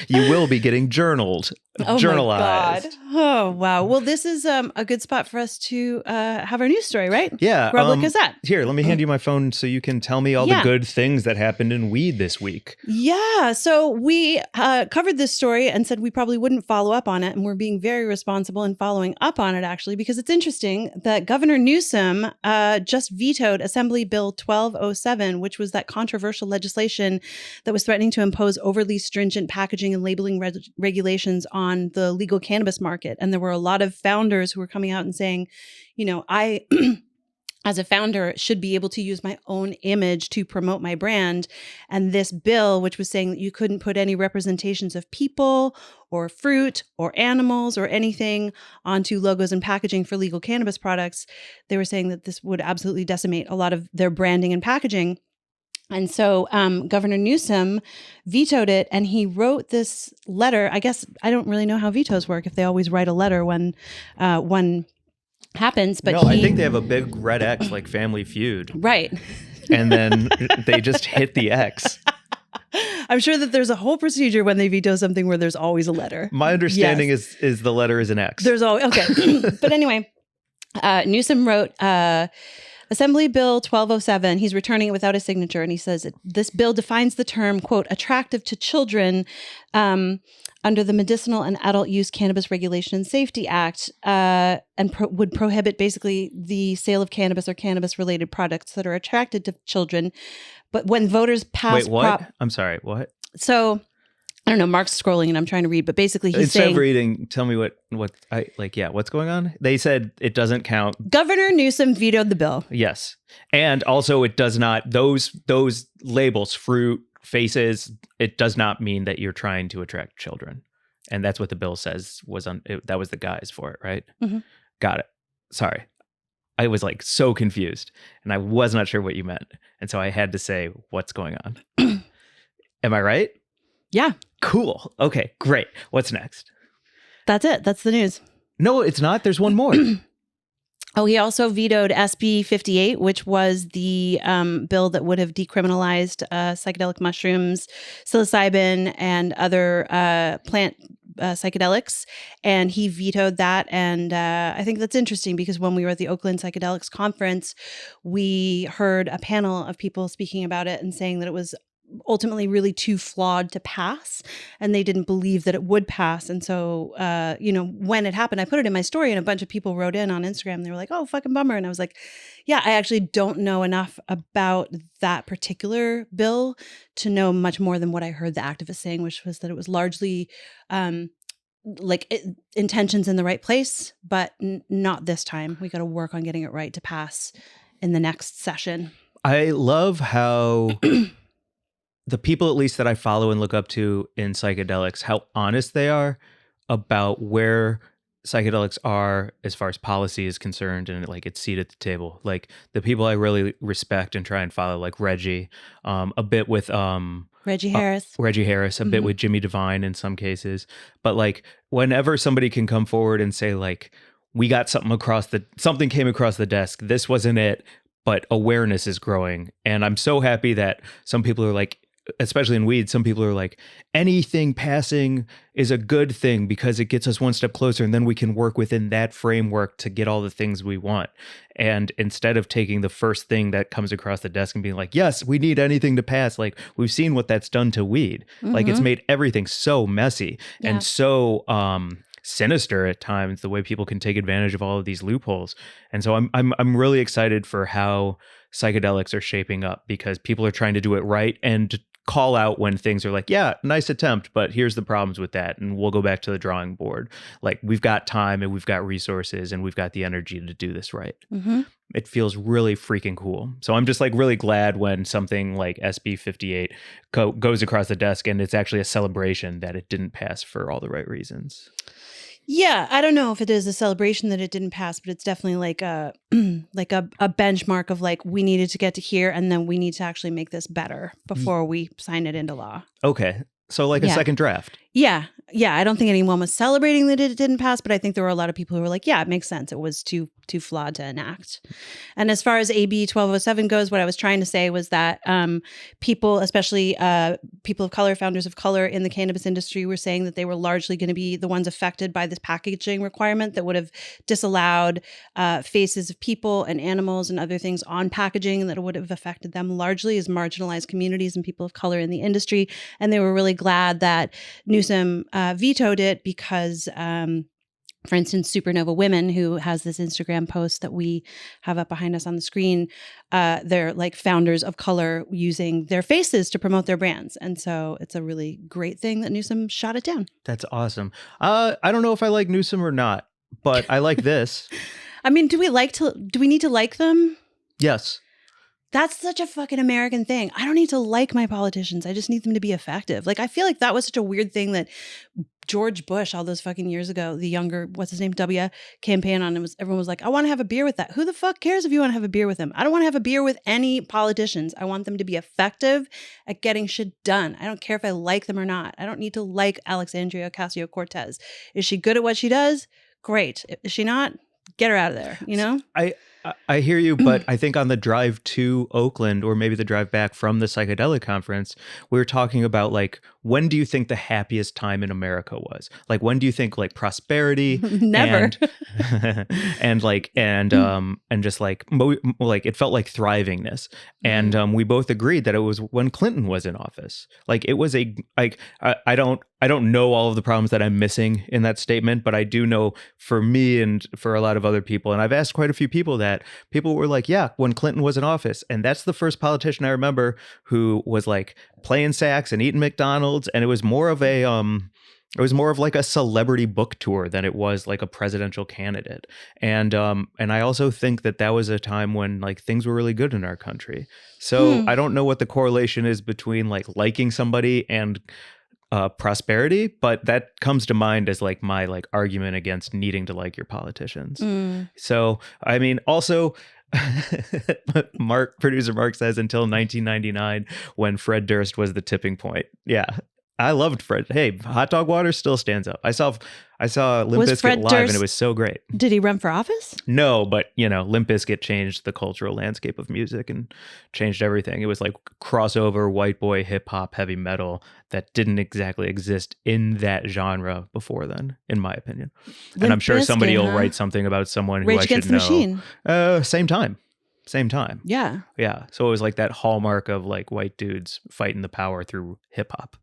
You will be getting journalized. My God. Oh, wow. Well, this is a good spot for us to have our news story, right? Yeah. Grub, what is that? Here, let me hand you my phone so you can tell me all the good things that happened in weed this week. Yeah. So we covered this story and said we probably wouldn't follow up on it. And we're being very responsible in following up on it, actually, because it's interesting that Governor Newsom just vetoed Assembly Bill 1207, which was that controversial legislation that was threatening to impose overly stringent packaging and labeling regulations on the legal cannabis market. And there were a lot of founders who were coming out and saying, you know, I, as a founder, should be able to use my own image to promote my brand. And this bill, which was saying that you couldn't put any representations of people or fruit or animals or anything onto logos and packaging for legal cannabis products, they were saying that this would absolutely decimate a lot of their branding and packaging. And so Governor Newsom vetoed it, and he wrote this letter. I guess I don't really know how vetoes work, if they always write a letter when one happens. But no, I think they have a big red X like Family Feud. Right. And then they just hit the X. I'm sure that there's a whole procedure when they veto something where there's always a letter. My understanding is the letter is an X. There's always, okay. But anyway, Newsom wrote Assembly Bill 1207. He's returning it without a signature. And he says, this bill defines the term, quote, attractive to children under the Medicinal and Adult Use Cannabis Regulation and Safety Act, and would prohibit basically the sale of cannabis or cannabis-related products that are attracted to children. But when voters pass... Wait, what? I'm sorry, what? So... I don't know. Mark's scrolling and I'm trying to read, but basically he's saying... Instead of reading, tell me what's going on? They said it doesn't count. Governor Newsom vetoed the bill. Yes. And also it does not, those labels, fruit, faces, it does not mean that you're trying to attract children. And that's what the bill says that was the guise for it, right? Mm-hmm. Got it. Sorry. I was like so confused and I was not sure what you meant. And so I had to say, what's going on? Am I right? Yeah. Cool. Okay, great. What's next? That's it. That's the news. No, it's not. There's one more. Oh, he also vetoed SB 58, which was the bill that would have decriminalized psychedelic mushrooms, psilocybin, and other plant psychedelics. And he vetoed that. And I think that's interesting because when we were at the Oakland Psychedelics Conference, we heard a panel of people speaking about it and saying that it was ultimately really too flawed to pass, and they didn't believe that it would pass. And so, when it happened, I put it in my story and a bunch of people wrote in on Instagram. They were like, oh, fucking bummer. And I was like, yeah, I actually don't know enough about that particular bill to know much more than what I heard the activists saying, which was that it was largely intentions in the right place, but not this time. We got to work on getting it right to pass in the next session. I love how the people, at least that I follow and look up to in psychedelics, how honest they are about where psychedelics are as far as policy is concerned and like its seat at the table. Like the people I really respect and try and follow, like Reggie, a bit with Reggie Harris. A bit with Jimmy Devine in some cases. But like whenever somebody can come forward and say like, we got something came across the desk, this wasn't it, but awareness is growing. And I'm so happy that some people are like, especially in weed, some people are like, anything passing is a good thing because it gets us one step closer, and then we can work within that framework to get all the things we want. And instead of taking the first thing that comes across the desk and being like, yes, we need anything to pass, like we've seen what that's done to weed. Like it's made everything so messy and so sinister at times, the way people can take advantage of all of these loopholes. And so I'm really excited for how psychedelics are shaping up, because people are trying to do it right and call out when things are like, yeah, nice attempt, but here's the problems with that, and we'll go back to the drawing board. Like we've got time and we've got resources and we've got the energy to do this right. It feels really freaking cool. So I'm just like really glad when something like SB 58 goes across the desk and it's actually a celebration that it didn't pass for all the right reasons. Yeah, I don't know if it is a celebration that it didn't pass, but it's definitely like a like a benchmark of like, we needed to get to here, and then we need to actually make this better before we sign it into law. Okay. So like a second draft. Yeah. I don't think anyone was celebrating that it didn't pass, but I think there were a lot of people who were like, yeah, it makes sense. It was too flawed to enact. And as far as AB 1207 goes, what I was trying to say was that people, especially people of color, founders of color in the cannabis industry, were saying that they were largely going to be the ones affected by this packaging requirement that would have disallowed faces of people and animals and other things on packaging, and that it would have affected them largely as marginalized communities and people of color in the industry. And they were really glad that Newsom vetoed it because for instance, Supernova Women, who has this Instagram post that we have up behind us on the screen, they're like founders of color using their faces to promote their brands. And so it's a really great thing that Newsom shot it down. That's awesome. I don't know if I like Newsom or not, but I like this. I mean, do we need to like them? Yes. That's such a fucking American thing. I don't need to like my politicians. I just need them to be effective. Like, I feel like that was such a weird thing that George Bush, all those fucking years ago, the younger, what's his name, W, campaign on, everyone was like, I want to have a beer with that. Who the fuck cares if you want to have a beer with him? I don't want to have a beer with any politicians. I want them to be effective at getting shit done. I don't care if I like them or not. I don't need to like Alexandria Ocasio-Cortez. Is she good at what she does? Great. Is she not? Get her out of there, you know? I hear you, but I think on the drive to Oakland, or maybe the drive back from the psychedelic conference, we were talking about like, when do you think the happiest time in America was? Like, when do you think like prosperity? Never. And just like it felt like thrivingness. And we both agreed that it was when Clinton was in office. Like it was I don't know all of the problems that I'm missing in that statement, but I do know for me and for a lot of other people, and I've asked quite a few people that people were like, yeah, when Clinton was in office. And that's the first politician I remember who was like playing sax and eating McDonald's. And it was more of like a celebrity book tour than it was like a presidential candidate. And I also think that was a time when like things were really good in our country. So I don't know what the correlation is between like liking somebody and prosperity, but that comes to mind as like my like argument against needing to like your politicians. So I mean, also producer Mark says until 1999 when Fred Durst was the tipping point. Yeah, I loved Fred. Hey, Hot Dog Water still stands up. I saw Limp Bizkit live and it was so great. Did he run for office? No, but you know, Limp Bizkit changed the cultural landscape of music and changed everything. It was like crossover white boy hip hop heavy metal that didn't exactly exist in that genre before then, in my opinion. And I'm sure somebody will write something about someone who I should know. Machine. Same time. Yeah. Yeah. So it was like that hallmark of like white dudes fighting the power through hip hop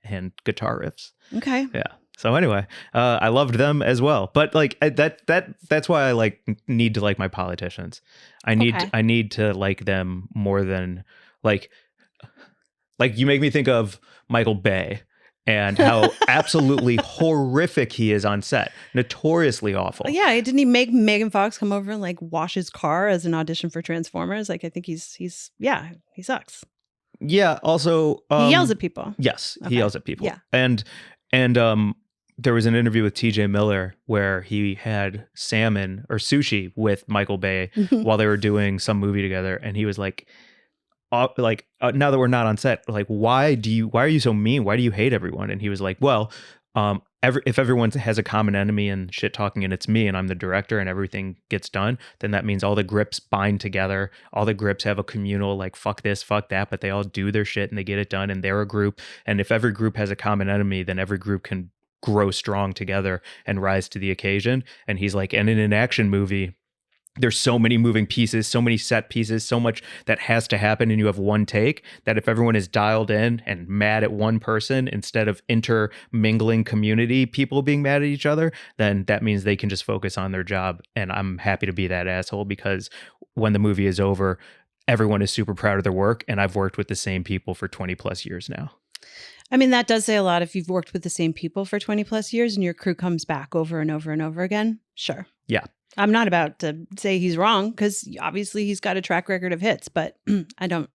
and guitar riffs. Okay. Yeah. So anyway, I loved them as well. But like that's why I like need to like my politicians. I need to like them more than like you make me think of Michael Bay and how absolutely horrific he is on set. Notoriously awful. Yeah, didn't he make Megan Fox come over and like wash his car as an audition for Transformers? Like I think he sucks. Yeah, also he yells at people. Yes, he yells at people. Yeah. And there was an interview with TJ Miller where he had salmon or sushi with Michael Bay while they were doing some movie together, and he was like, now that we're not on set, like, why are you so mean? Why do you hate everyone? And he was like, well, if everyone has a common enemy and shit talking, and it's me, and I'm the director, and everything gets done, then that means all the grips bind together. All the grips have a communal, like, fuck this, fuck that, but they all do their shit and they get it done, and they're a group. And if every group has a common enemy, then every group can grow strong together and rise to the occasion. And he's like, and in an action movie, there's so many moving pieces, so many set pieces, so much that has to happen, and you have one take, that if everyone is dialed in and mad at one person instead of intermingling community people being mad at each other, then that means they can just focus on their job. And I'm happy to be that asshole, because when the movie is over, everyone is super proud of their work, and I've worked with the same people for 20 plus years now. I mean, that does say a lot if you've worked with the same people for 20 plus years and your crew comes back over and over and over again. Sure. Yeah. I'm not about to say he's wrong, because obviously he's got a track record of hits, but I don't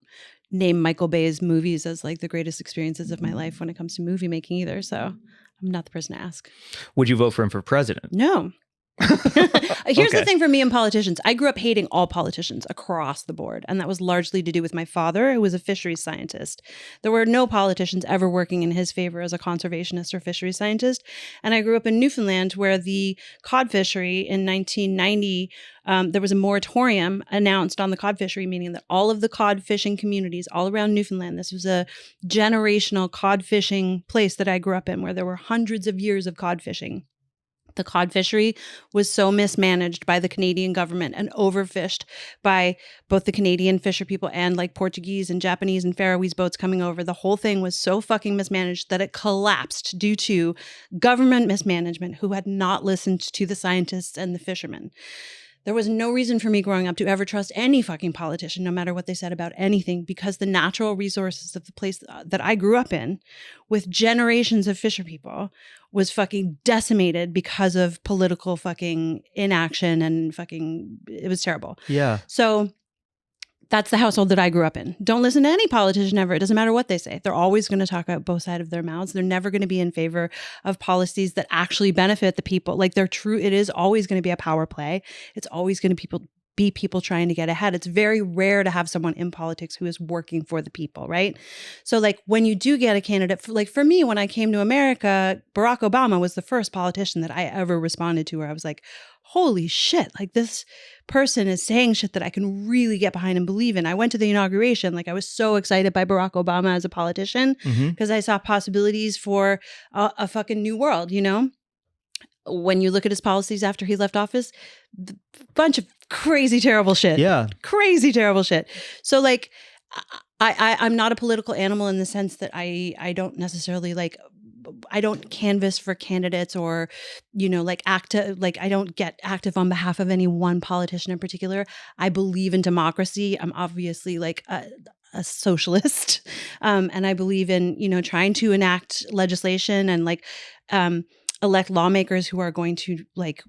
name Michael Bay's movies as like the greatest experiences of my life when it comes to movie making either. So I'm not the person to ask. Would you vote for him for president? No. Here's the thing for me and politicians. I grew up hating all politicians across the board, and that was largely to do with my father, who was a fisheries scientist. There were no politicians ever working in his favor as a conservationist or fisheries scientist. And I grew up in Newfoundland, where the cod fishery in 1990, there was a moratorium announced on the cod fishery, meaning that all of the cod fishing communities all around Newfoundland, this was a generational cod fishing place that I grew up in, where there were hundreds of years of cod fishing. The cod fishery was so mismanaged by the Canadian government and overfished by both the Canadian fisher people and like Portuguese and Japanese and Faroese boats coming over. The whole thing was so fucking mismanaged that it collapsed due to government mismanagement who had not listened to the scientists and the fishermen. There was no reason for me growing up to ever trust any fucking politician, no matter what they said about anything, because the natural resources of the place that I grew up in, with generations of fisher people, was fucking decimated because of political fucking inaction and fucking, it was terrible. Yeah. So that's the household that I grew up in. Don't listen to any politician ever. It doesn't matter what they say. They're always going to talk out both sides of their mouths. They're never going to be in favor of policies that actually benefit the people. Like, they're true. It is always going to be a power play. It's always going to be people trying to get ahead. It's very rare to have someone in politics who is working for the people, right? So like, when you do get a candidate, for me, when I came to America, Barack Obama was the first politician that I ever responded to where I was like, holy shit, like, this person is saying shit that I can really get behind and believe in. I went to the inauguration. Like, I was so excited by Barack Obama as a politician because I saw possibilities for a fucking new world, you know? When you look at his policies after he left office, bunch of crazy, terrible shit. Yeah. Crazy, terrible shit. So like, I'm not a political animal in the sense that I don't necessarily like, I don't canvass for candidates or, you know, like I don't get active on behalf of any one politician in particular. I believe in democracy. I'm obviously like a socialist. And I believe in, you know, trying to enact legislation and like, elect lawmakers who are going to like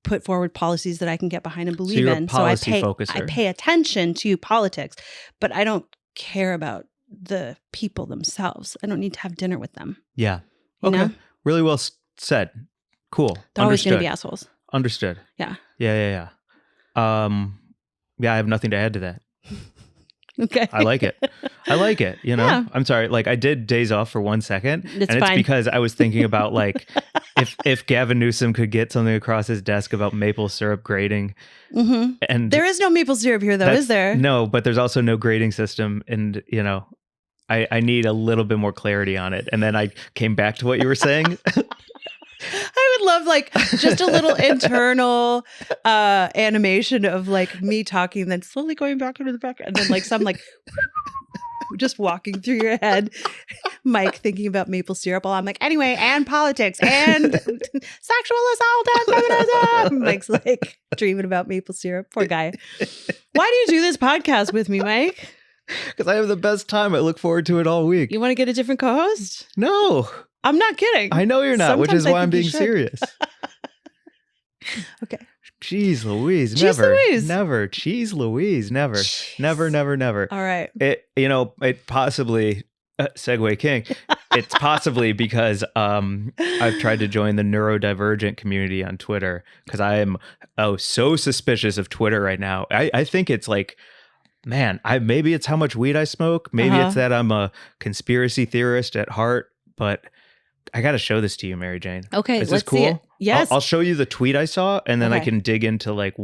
put forward policies that I can get behind and believe in. So I pay attention to politics, but I don't care about the people themselves. I don't need to have dinner with them. Yeah. Okay. You know? Really well said. Cool. They're always going to be assholes. Understood. Yeah. Yeah. Yeah, I have nothing to add to that. Okay. I like it. You know, yeah. I'm sorry. Like, I did daze off for 1 second. It's fine. It's because I was thinking about like, if Gavin Newsom could get something across his desk about maple syrup grading. And there is no maple syrup here though, is there? No, but there's also no grading system. And, you know, I need a little bit more clarity on it. And then I came back to what you were saying. I would love like just a little internal animation of like me talking, then slowly going back into the back, and then like some like just walking through your head, Mike thinking about maple syrup while I'm like, anyway, and politics and sexual assault and feminism. Mike's like dreaming about maple syrup. Poor guy. Why do you do this podcast with me, Mike? Because I have the best time. I look forward to it all week. You want to get a different co-host? No. I'm not kidding. I know you're not, Sometimes which is why I'm being serious. Okay. Jeez Louise. Jeez Louise. Never. Jeez Louise. Never. Jeez. Never. All right. It possibly, Segway King, It's possibly because I've tried to join the neurodivergent community on Twitter because I am so suspicious of Twitter right now. I think it's like, man, maybe it's how much weed I smoke. Maybe it's that I'm a conspiracy theorist at heart, but I got to show this to you, Mary Jane. Okay, is this let's cool? see it. Yes. I'll show you the tweet I saw, and then I Okay. can dig into like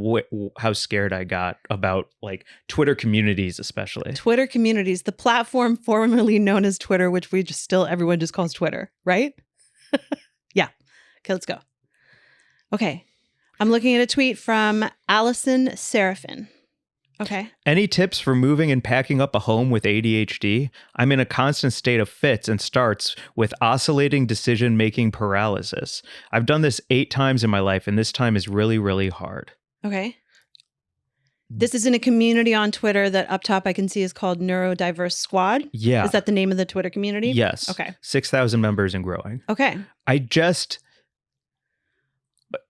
how scared I got about like Twitter communities, especially. Twitter communities, the platform formerly known as Twitter, which everyone just calls Twitter, right? Yeah. Okay, let's go. Okay. I'm looking at a tweet from Allison Seraphin. Okay. Any tips for moving and packing up a home with ADHD? I'm in a constant state of fits and starts with oscillating decision-making paralysis. I've done this 8 times in my life, and this time is really, really hard. Okay. This is in a community on Twitter that up top I can see is called Neurodiverse Squad. Yeah. Is that the name of the Twitter community? Yes. Okay. 6,000 members and growing. Okay. I just...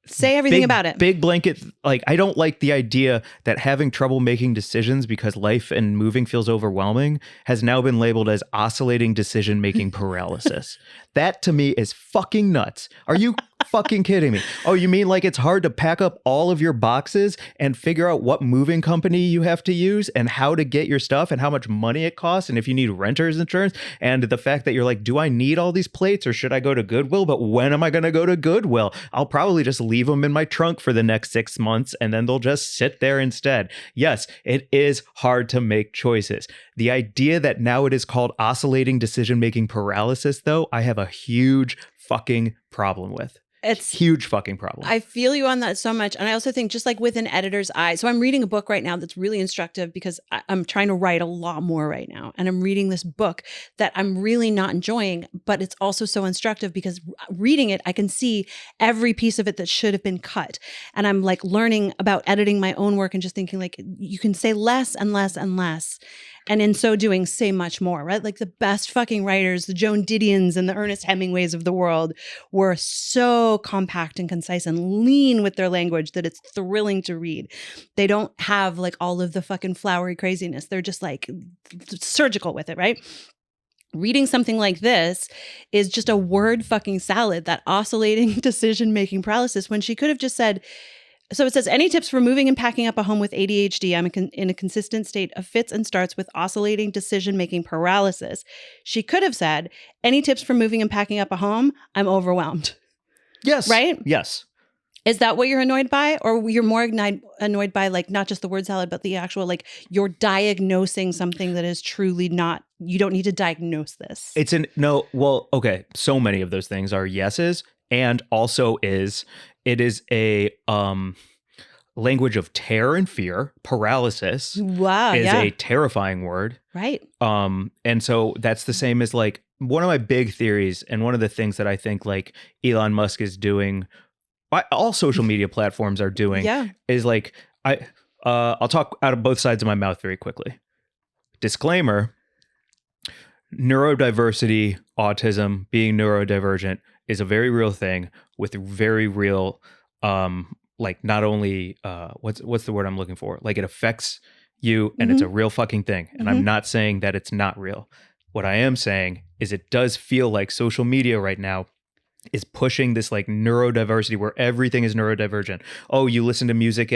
Say everything about it. Big blanket, like, I don't like the idea that having trouble making decisions because life and moving feels overwhelming has now been labeled as oscillating decision-making paralysis. That to me is fucking nuts. Are you fucking kidding me? Oh, you mean like it's hard to pack up all of your boxes and figure out what moving company you have to use and how to get your stuff and how much money it costs and if you need renter's insurance and the fact that you're like, do I need all these plates or should I go to Goodwill? But when am I going to go to Goodwill? I'll probably just leave them in my trunk for the next 6 months and then they'll just sit there instead. Yes, it is hard to make choices. The idea that now it is called oscillating decision-making paralysis, though, I have a huge fucking problem with. It's huge fucking problem. I feel you on that so much. And I also think just like with an editor's eye. So I'm reading a book right now that's really instructive because I'm trying to write a lot more right now. And I'm reading this book that I'm really not enjoying, but it's also so instructive because reading it, I can see every piece of it that should have been cut. And I'm like learning about editing my own work and just thinking like, you can say less and less and less. And in so doing, say much more, right? Like the best fucking writers, the Joan Didions and the Ernest Hemingways of the world were so compact and concise and lean with their language that it's thrilling to read. They don't have like all of the fucking flowery craziness. They're just like surgical with it, right? Reading something like this is just a word fucking salad, that oscillating decision-making paralysis, when she could have just said, so it says, any tips for moving and packing up a home with ADHD? I'm in a consistent state of fits and starts with oscillating decision-making paralysis. She could have said, any tips for moving and packing up a home? I'm overwhelmed. Yes. Right? Yes. Is that what you're annoyed by? Or you're more annoyed by like not just the word salad, but the actual, like you're diagnosing something that is truly not, you don't need to diagnose this. Okay. So many of those things are yeses. And also it is a language of terror and fear. Paralysis is a terrifying word. Right. And so that's the same as like one of my big theories and one of the things that I think like Elon Musk is doing, all social media platforms are doing, is like, I'll talk out of both sides of my mouth very quickly. Disclaimer, neurodiversity, autism, being neurodivergent is a very real thing with very real, like not only, what's the word I'm looking for? Like it affects you and it's a real fucking thing. And I'm not saying that it's not real. What I am saying is it does feel like social media right now is pushing this like neurodiversity where everything is neurodivergent. Oh, you listen to music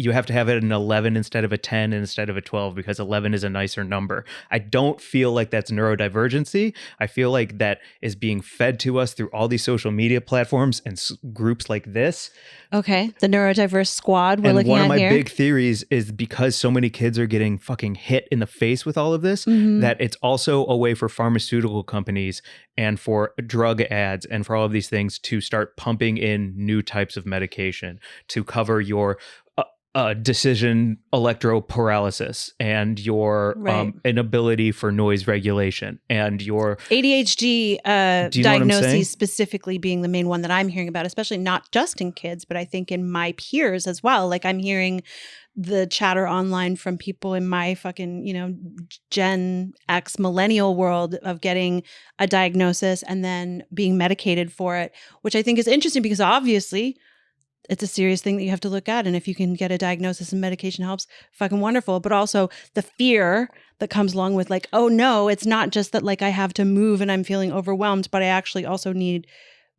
you have to have it an 11 instead of a 10 instead of a 12 because 11 is a nicer number. I don't feel like that's neurodivergency. I feel like that is being fed to us through all these social media platforms and groups like this. Okay. The neurodiverse squad we're looking at here. And one of my big theories is because so many kids are getting fucking hit in the face with all of this, that it's also a way for pharmaceutical companies and for drug ads and for all of these things to start pumping in new types of medication to cover your decision electroparalysis and your inability for noise regulation and your ADHD diagnoses specifically being the main one that I'm hearing about, especially not just in kids, but I think in my peers as well. Like I'm hearing the chatter online from people in my fucking, Gen X millennial world of getting a diagnosis and then being medicated for it, which I think is interesting because obviously it's a serious thing that you have to look at. And if you can get a diagnosis and medication helps, fucking wonderful. But also the fear that comes along with like, oh no, it's not just that like I have to move and I'm feeling overwhelmed, but I actually also need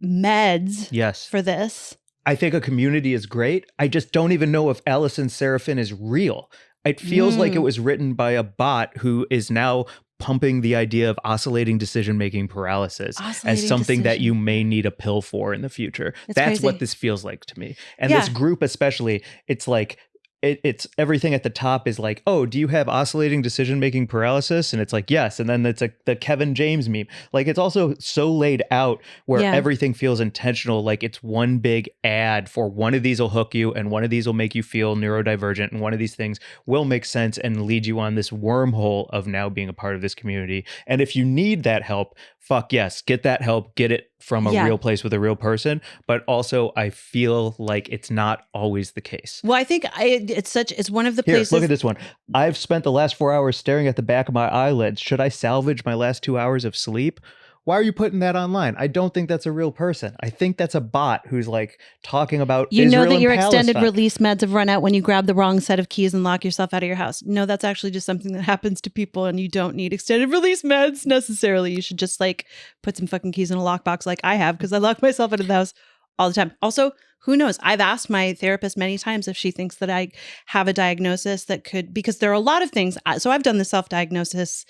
meds for this. I think a community is great. I just don't even know if Allison Seraphin is real. It feels like it was written by a bot who is now pumping the idea of oscillating decision-making paralysis as something that you may need a pill for in the future. That's crazy. What this feels like to me. And this group especially, it's like, it's everything at the top is like, oh, do you have oscillating decision-making paralysis? And it's like, yes. And then it's the Kevin James meme. Like, it's also so laid out where everything feels intentional. Like it's one big ad for one of these will hook you and one of these will make you feel neurodivergent. And one of these things will make sense and lead you on this wormhole of now being a part of this community. And if you need that help, fuck yes, get that help, get it from a real place with a real person. But also I feel like it's not always the case. Well, I think it's one of the places. Look at this one. I've spent the last 4 hours staring at the back of my eyelids. Should I salvage my last 2 hours of sleep? Why are you putting that online? I don't think that's a real person. I think that's a bot who's like talking about Israel that your and extended Palestine. Release meds have run out when you grab the wrong set of keys and lock yourself out of your house. No, that's actually just something that happens to people, and you don't need extended release meds necessarily. You should just like put some fucking keys in a lockbox like I have, because I lock myself out of the house all the time. Also, who knows? I've asked my therapist many times if she thinks that I have a diagnosis that could, because there are a lot of things. So I've done the self-diagnosis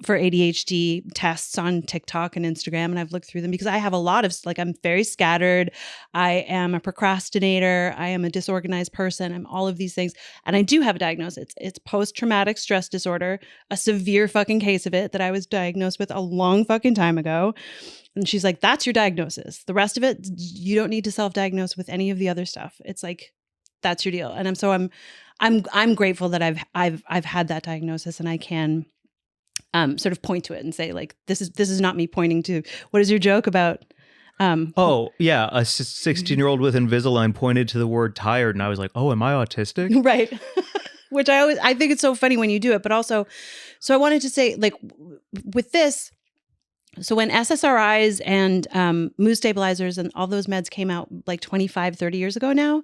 for ADHD tests on TikTok and Instagram, and I've looked through them because I have a lot of, like, I'm very scattered. I am a procrastinator. I am a disorganized person. I'm all of these things. And I do have a diagnosis. It's post-traumatic stress disorder, a severe fucking case of it that I was diagnosed with a long fucking time ago. And she's like, that's your diagnosis. The rest of it, you don't need to self-diagnose with any of the other stuff. It's like, that's your deal. And I'm grateful that I've had that diagnosis, and I can sort of point to it and say, like, this is not me pointing to, what is your joke about? A 16-year-old with Invisalign pointed to the word tired, and I was like, oh, am I autistic? Right. Which I think it's so funny when you do it, but also, so I wanted to say, like, with this, so when SSRIs and mood stabilizers and all those meds came out like 25, 30 years ago now,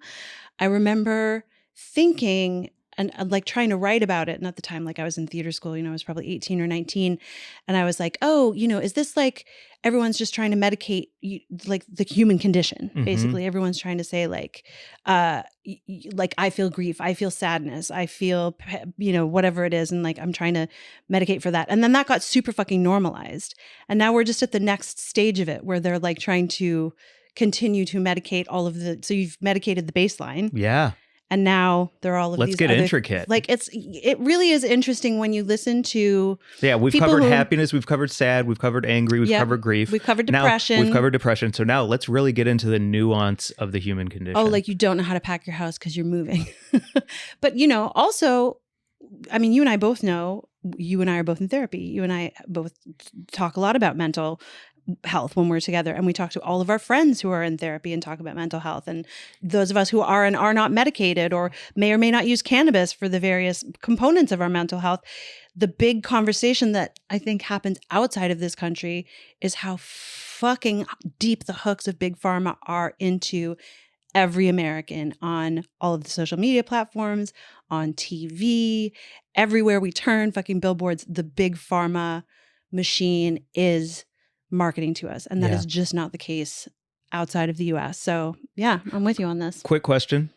I remember thinking and like trying to write about it. And at the time, like I was in theater school, I was probably 18 or 19. And I was like, oh, is this like everyone's just trying to medicate like the human condition? Mm-hmm. Basically, everyone's trying to say like I feel grief, I feel sadness, I feel, whatever it is. And like, I'm trying to medicate for that. And then that got super fucking normalized. And now we're just at the next stage of it where they're like trying to continue to medicate all of so you've medicated the baseline. Yeah. And now there are all of these. Let's get intricate. Like it really is interesting when you listen to. Yeah, we've covered happiness, we've covered sad, we've covered angry, we've covered grief, we've covered depression. We've covered depression. So now let's really get into the nuance of the human condition. Oh, like you don't know how to pack your house because you're moving. But also, I mean, you and I both know. You and I are both in therapy. You and I both talk a lot about mental health when we're together, and we talk to all of our friends who are in therapy and talk about mental health, and those of us who are and are not medicated or may not use cannabis for the various components of our mental health. The big conversation that I think happens outside of this country is how fucking deep the hooks of big pharma are into every American on all of the social media platforms, on TV, everywhere we turn, fucking billboards. The big pharma machine is marketing to us. And that is just not the case outside of the US. So yeah, I'm with you on this. Quick question.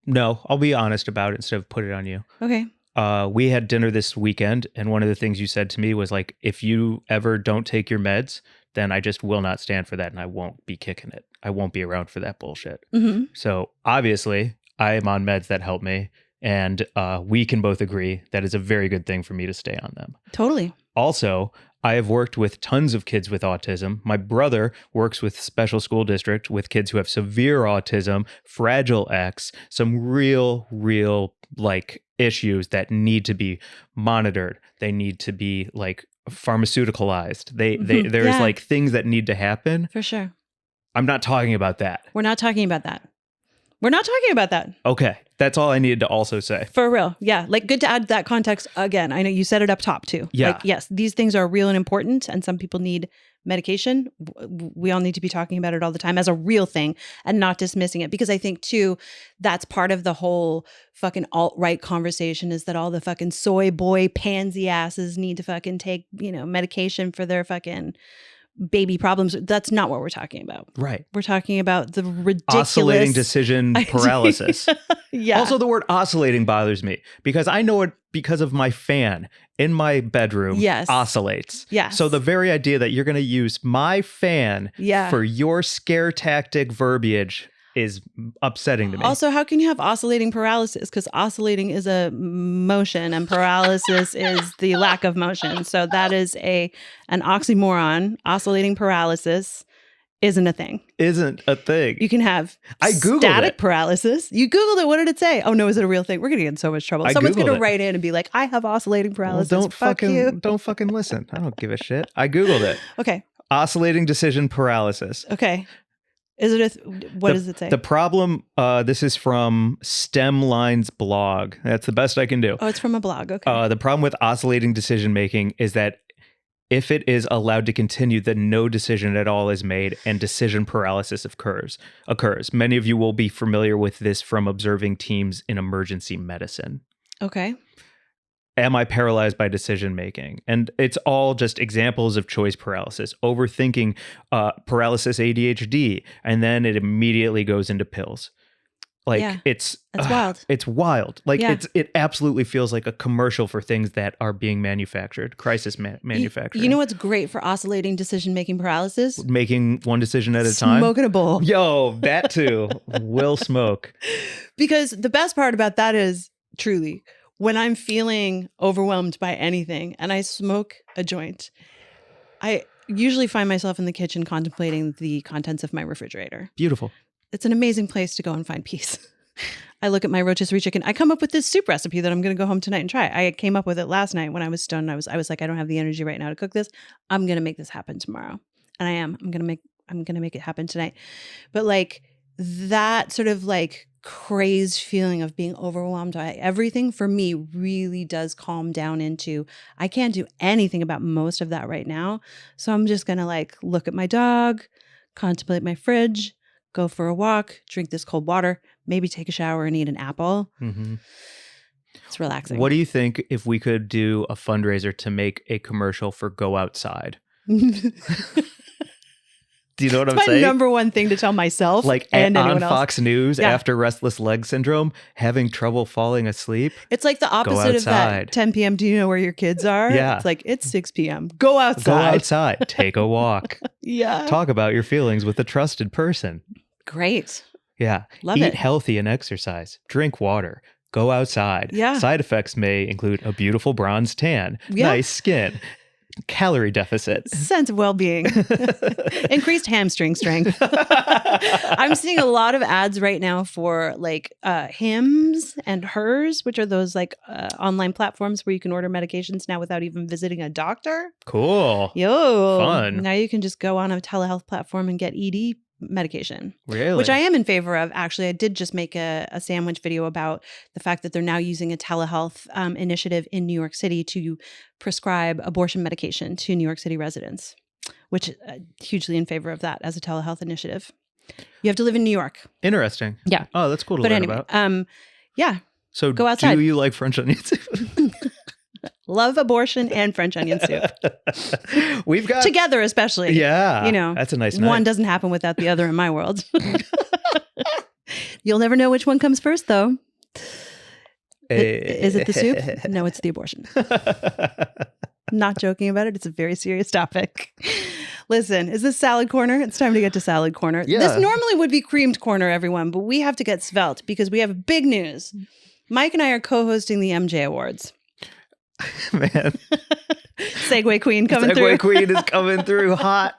No, I'll be honest about it instead of put it on you. Okay. We had dinner this weekend, and one of the things you said to me was like, if you ever don't take your meds, then I just will not stand for that, and I won't be kicking it. I won't be around for that bullshit. Mm-hmm. So obviously I am on meds that help me, and we can both agree that it's a very good thing for me to stay on them. Totally. Also, I have worked with tons of kids with autism. My brother works with special school district with kids who have severe autism, Fragile X, some real like issues that need to be monitored. They need to be like pharmaceuticalized. There's like things that need to happen. For sure. I'm not talking about that. We're not talking about that. We're not talking about that. Okay. That's all I needed to also say. For real. Yeah. Like, good to add that context again. I know you set it up top too. Yeah. Like, yes, these things are real and important, and some people need medication. We all need to be talking about it all the time as a real thing and not dismissing it. Because I think too, that's part of the whole fucking alt-right conversation, is that all the fucking soy boy pansy asses need to fucking take, medication for their fucking baby problems. That's not what we're talking about. Right. We're talking about the ridiculous oscillating decision paralysis. Yeah. Also, the word oscillating bothers me because I know it because of my fan in my bedroom. Yes. Oscillates. Yes. So the very idea that you're going to use my fan for your scare tactic verbiage is upsetting to me. Also, how can you have oscillating paralysis? Because oscillating is a motion and paralysis is the lack of motion. So that is an oxymoron. Oscillating paralysis isn't a thing. Isn't a thing. You can have I Googled static paralysis. You Googled it. What did it say? Oh no, is it a real thing? We're going to get in so much trouble. Someone's going to write in and be like, I have oscillating paralysis. Well, don't fucking listen. I don't give a shit. I Googled it. Okay. Oscillating decision paralysis. Okay. Is it what does it say? The problem, this is from STEM Line's blog. That's the best I can do. Oh, it's from a blog. Okay. The problem with oscillating decision making is that if it is allowed to continue, then no decision at all is made and decision paralysis occurs. Many of you will be familiar with this from observing teams in emergency medicine. Okay. Am I paralyzed by decision making? And it's all just examples of choice paralysis, overthinking, paralysis ADHD, and then it immediately goes into pills. Like that's wild. It's wild. Like it absolutely feels like a commercial for things that are being manufactured, crisis manufacturing. You know what's great for oscillating decision-making paralysis? Making one decision at a time. Smoking a bowl. Yo, that too. Will smoke. Because the best part about that is truly when I'm feeling overwhelmed by anything and I smoke a joint, I usually find myself in the kitchen contemplating the contents of my refrigerator. Beautiful. It's an amazing place to go and find peace. I look at my rotisserie chicken. I come up with this soup recipe that I'm going to go home tonight and try. I came up with it last night when I was stoned. I was like, I don't have the energy right now to cook this. I'm going to make this happen tomorrow. And I am. I'm going to make it happen tonight. But like that sort of like crazed feeling of being overwhelmed by everything for me really does calm down into, I can't do anything about most of that right now. So I'm just going to like look at my dog, contemplate my fridge, go for a walk, drink this cold water, maybe take a shower and eat an apple. Mm-hmm. It's relaxing. What do you think if we could do a fundraiser to make a commercial for Go Outside? Do you know what I'm saying? My number one thing to tell myself, like and on anyone else. Fox News after restless leg syndrome, having trouble falling asleep. It's like the opposite of that 10 p.m. Do you know where your kids are? Yeah. It's like, it's 6 p.m. Go outside. Go outside. Take a walk. Yeah. Talk about your feelings with a trusted person. Great. Yeah. Love Eat it. healthy and exercise. Drink water. Go outside. Yeah. Side effects may include a beautiful bronze tan, nice skin, calorie deficit, sense of well-being, increased hamstring strength. I'm seeing a lot of ads right now for like Hims and Hers, which are those like online platforms where you can order medications now without even visiting a doctor. Cool. Yo, fun. Now you can just go on a telehealth platform and get ED medication. Really? Which I am in favor of. Actually, I did just make a sandwich video about the fact that they're now using a telehealth initiative in New York City to prescribe abortion medication to New York City residents, which hugely in favor of that as a telehealth initiative. You have to live in New York. Interesting. Yeah. Oh, that's cool to learn about. Yeah. So go outside. Do you like French onion soup? Love abortion and French onion soup. We've got together, especially. Yeah. You know, that's a nice night. One doesn't happen without the other in my world. You'll never know which one comes first, though. Is it the soup? No, it's the abortion. Not joking about it. It's a very serious topic. Listen, is this salad corner? It's time to get to salad corner. Yeah. This normally would be creamed corner, everyone, but we have to get svelte because we have big news. Mike and I are co-hosting the EmJay Awards. Man. Segway Queen coming through. Segway Queen is coming through hot.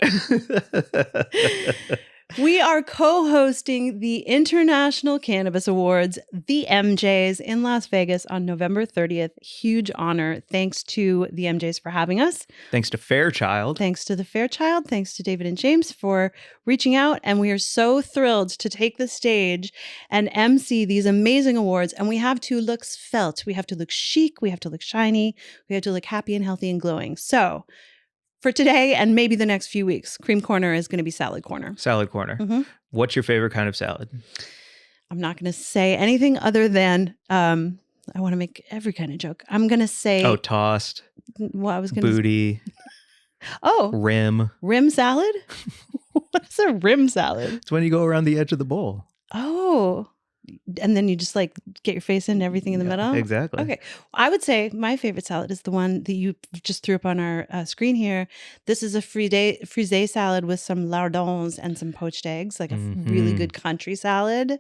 We are co-hosting the International Cannabis Awards, the EmJays, in Las Vegas on November 30th. Huge honor. Thanks to the EmJays for having us. Thanks to Fairchild. Thanks to the Fairchild. Thanks to David and James for reaching out. And we are so thrilled to take the stage and MC these amazing awards. And we have to look svelte. We have to look chic. We have to look shiny. We have to look happy and healthy and glowing. So for today and maybe the next few weeks, Cream Corner is going to be Salad Corner. Salad Corner. Mm-hmm. What's your favorite kind of salad? I'm not going to say anything other than I want to make every kind of joke. I'm going to say... Oh, tossed. Well, I was going to... Booty. Oh. Rim. Rim salad? What's a rim salad? It's when you go around the edge of the bowl. Oh. And then you just like get your face in everything in the middle? Exactly. Okay. I would say my favorite salad is the one that you just threw up on our screen here. This is a frisee salad with some lardons and some poached eggs, like a really good country salad,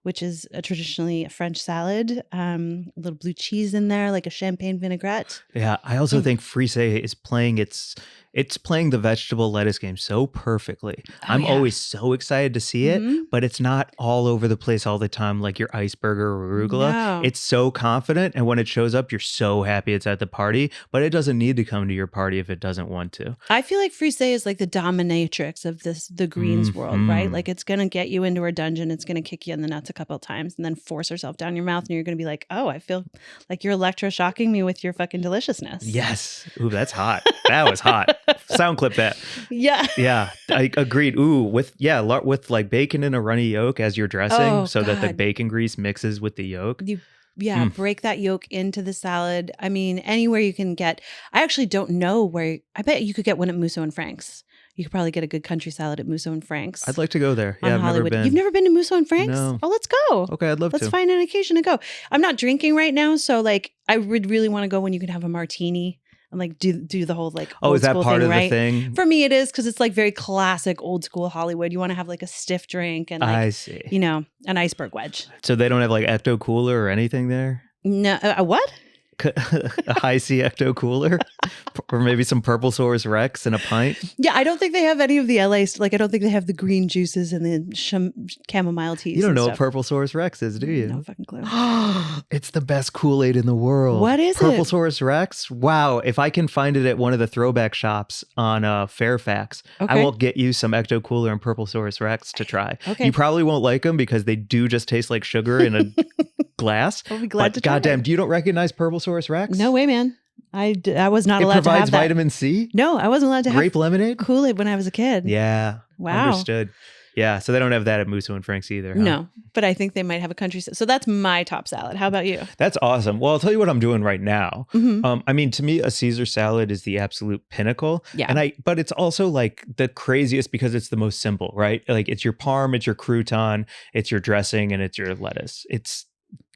which is traditionally a French salad. A little blue cheese in there, like a champagne vinaigrette. Yeah. I also think frisee is playing it's playing the vegetable lettuce game so perfectly. I'm always so excited to see it, but it's not all over the place all the time like your iceberg or arugula. No. It's so confident, and when it shows up, you're so happy it's at the party, but it doesn't need to come to your party if it doesn't want to. I feel like frisee is like the dominatrix of the greens world, right? Like it's going to get you into a dungeon. It's going to kick you in the nuts a couple of times and then force herself down your mouth, and you're going to be like, oh, I feel like you're electroshocking me with your fucking deliciousness. Yes. Ooh, that's hot. That was hot. Sound clip that. Yeah. Yeah, I agreed. Ooh, with like bacon in a runny yolk as you're dressing, so that the bacon grease mixes with the yolk. Break that yolk into the salad. I mean, anywhere you can get. I actually don't know where. I bet you could get one at Musso and Frank's. You could probably get a good country salad at Musso and Frank's. I'd like to go there. Yeah, I've Hollywood. never been. You've never been to Musso and Frank's? No. Oh, let's go. Okay, I'd love to. Let's find an occasion to go. I'm not drinking right now, so like I would really want to go when you can have a martini. And like do the whole like is that part thing, of right? the thing? For me, it is because it's like very classic old school Hollywood. You want to have like a stiff drink and like, I see. You know, an iceberg wedge. So they don't have like Ecto Cooler or anything there? No, what? A high C Ecto Cooler, or maybe some Purple Source Rex in a pint. Yeah, I don't think they have any of the LA. Like, I don't think they have the green juices and the chamomile teas. You don't know what Purple Source Rex is, do you? No fucking clue. It's the best Kool-Aid in the world. What is Purple it? Source Rex? Wow! If I can find it at one of the throwback shops on Fairfax, I will get you some Ecto Cooler and Purple Source Rex to try. Okay. You probably won't like them because they do just taste like sugar in a glass. I'll be glad to try. Goddamn, do you don't recognize Purple Source Rex? No way, man. I was not allowed to have that. It provides vitamin C? No, I wasn't allowed to have grape lemonade? Kool-Aid when I was a kid. Yeah. Wow. Understood. Yeah, so they don't have that at Musso and Frank's either. Huh? No, but I think they might have a country. So that's my top salad. How about you? That's awesome. Well, I'll tell you what I'm doing right now. I mean, to me, a Caesar salad is the absolute pinnacle. Yeah. But it's also like the craziest because it's the most simple, right? Like it's your parm, it's your crouton, it's your dressing, and it's your lettuce. It's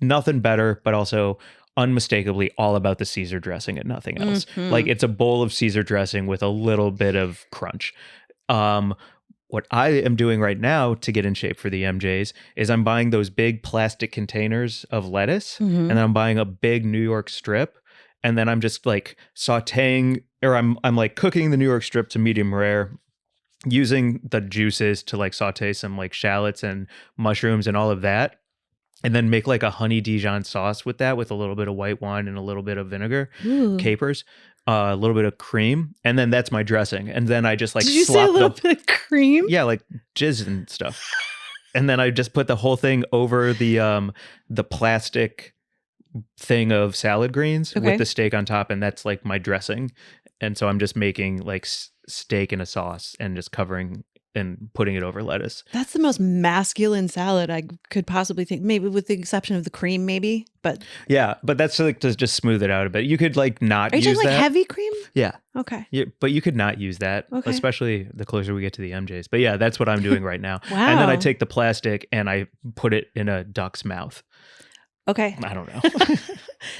nothing better, but also unmistakably all about the Caesar dressing and nothing else. Like it's a bowl of Caesar dressing with a little bit of crunch. What I am doing right now to get in shape for the EmJays is I'm buying those big plastic containers of lettuce, and then I'm buying a big New York strip, and then I'm just like sauteing, or I'm like cooking the New York strip to medium rare, using the juices to like saute some like shallots and mushrooms and all of that. And then make like a honey Dijon sauce with that, with a little bit of white wine and a little bit of vinegar, capers, a little bit of cream, and then that's my dressing. And then I just like Did you say a little bit of cream? Yeah, like jizz and stuff. And then I just put the whole thing over the plastic thing of salad greens with the steak on top, and that's like my dressing. And so I'm just making like steak in a sauce and just covering and putting it over lettuce. That's the most masculine salad I could possibly think, maybe with the exception of the cream, maybe. But yeah, but that's like to just smooth it out a bit. You could like not use that. Are you talking like heavy cream? Yeah. Okay. Yeah, but you could not use that, especially the closer we get to the EmJays. But yeah, that's what I'm doing right now. Wow. And then I take the plastic and I put it in a duck's mouth. Okay. I don't know.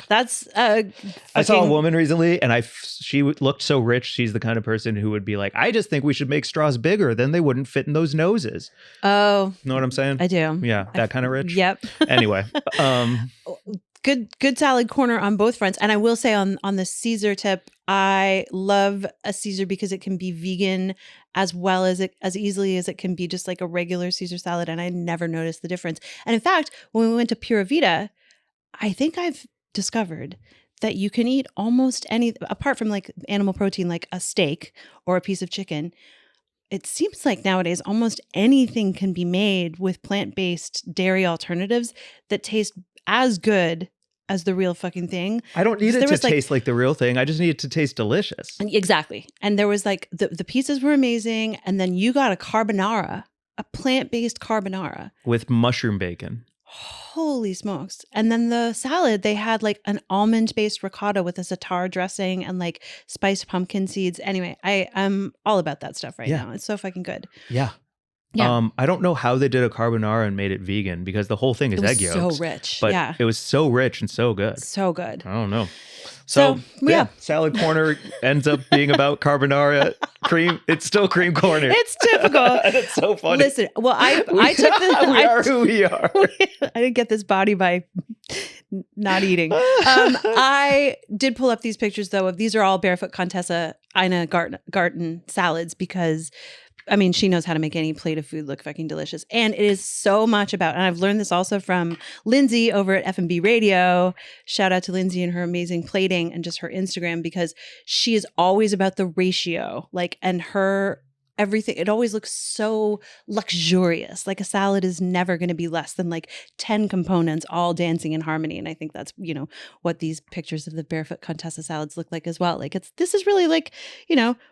That's I saw a woman recently, and she looked so rich. She's the kind of person who would be like, I just think we should make straws bigger, then they wouldn't fit in those noses. Oh, know what I'm saying? I do. Yeah, that kind of rich. Yep. Anyway, good salad corner on both fronts. And I will say on the Caesar tip, I love a Caesar because it can be vegan as well as as easily as it can be just like a regular Caesar salad. And I never noticed the difference. And in fact, when we went to Pura Vida, I think I've discovered that you can eat almost any, apart from like animal protein, like a steak or a piece of chicken. It seems like nowadays almost anything can be made with plant-based dairy alternatives that taste as good as the real fucking thing. I don't need it to taste like the real thing. I just need it to taste delicious. Exactly. And there was like, the pieces were amazing. And then you got a carbonara, a plant-based carbonara. With mushroom bacon. Holy smokes. And then the salad, they had like an almond-based ricotta with a za'atar dressing and like spiced pumpkin seeds. Anyway, I'm all about that stuff right now. It's so fucking good. Yeah. Yeah. I don't know how they did a carbonara and made it vegan because the whole thing is egg yolks. So rich. But it was so rich and so good. So good. I don't know. So salad corner ends up being about carbonara cream. It's still cream corner. It's typical. It's so funny. Listen, well, I took the. We are who we are. I didn't get this body by not eating. I did pull up these pictures though of these are all Barefoot Contessa Ina Garten salads because. I mean, she knows how to make any plate of food look fucking delicious. And it is so much about, and I've learned this also from Lindsay over at F&B Radio. Shout out to Lindsay and her amazing plating and just her Instagram because she is always about the ratio, like, and her everything. It always looks so luxurious. Like a salad is never going to be less than like 10 components all dancing in harmony. And I think that's, what these pictures of the Barefoot Contessa salads look like as well. Like this is really like,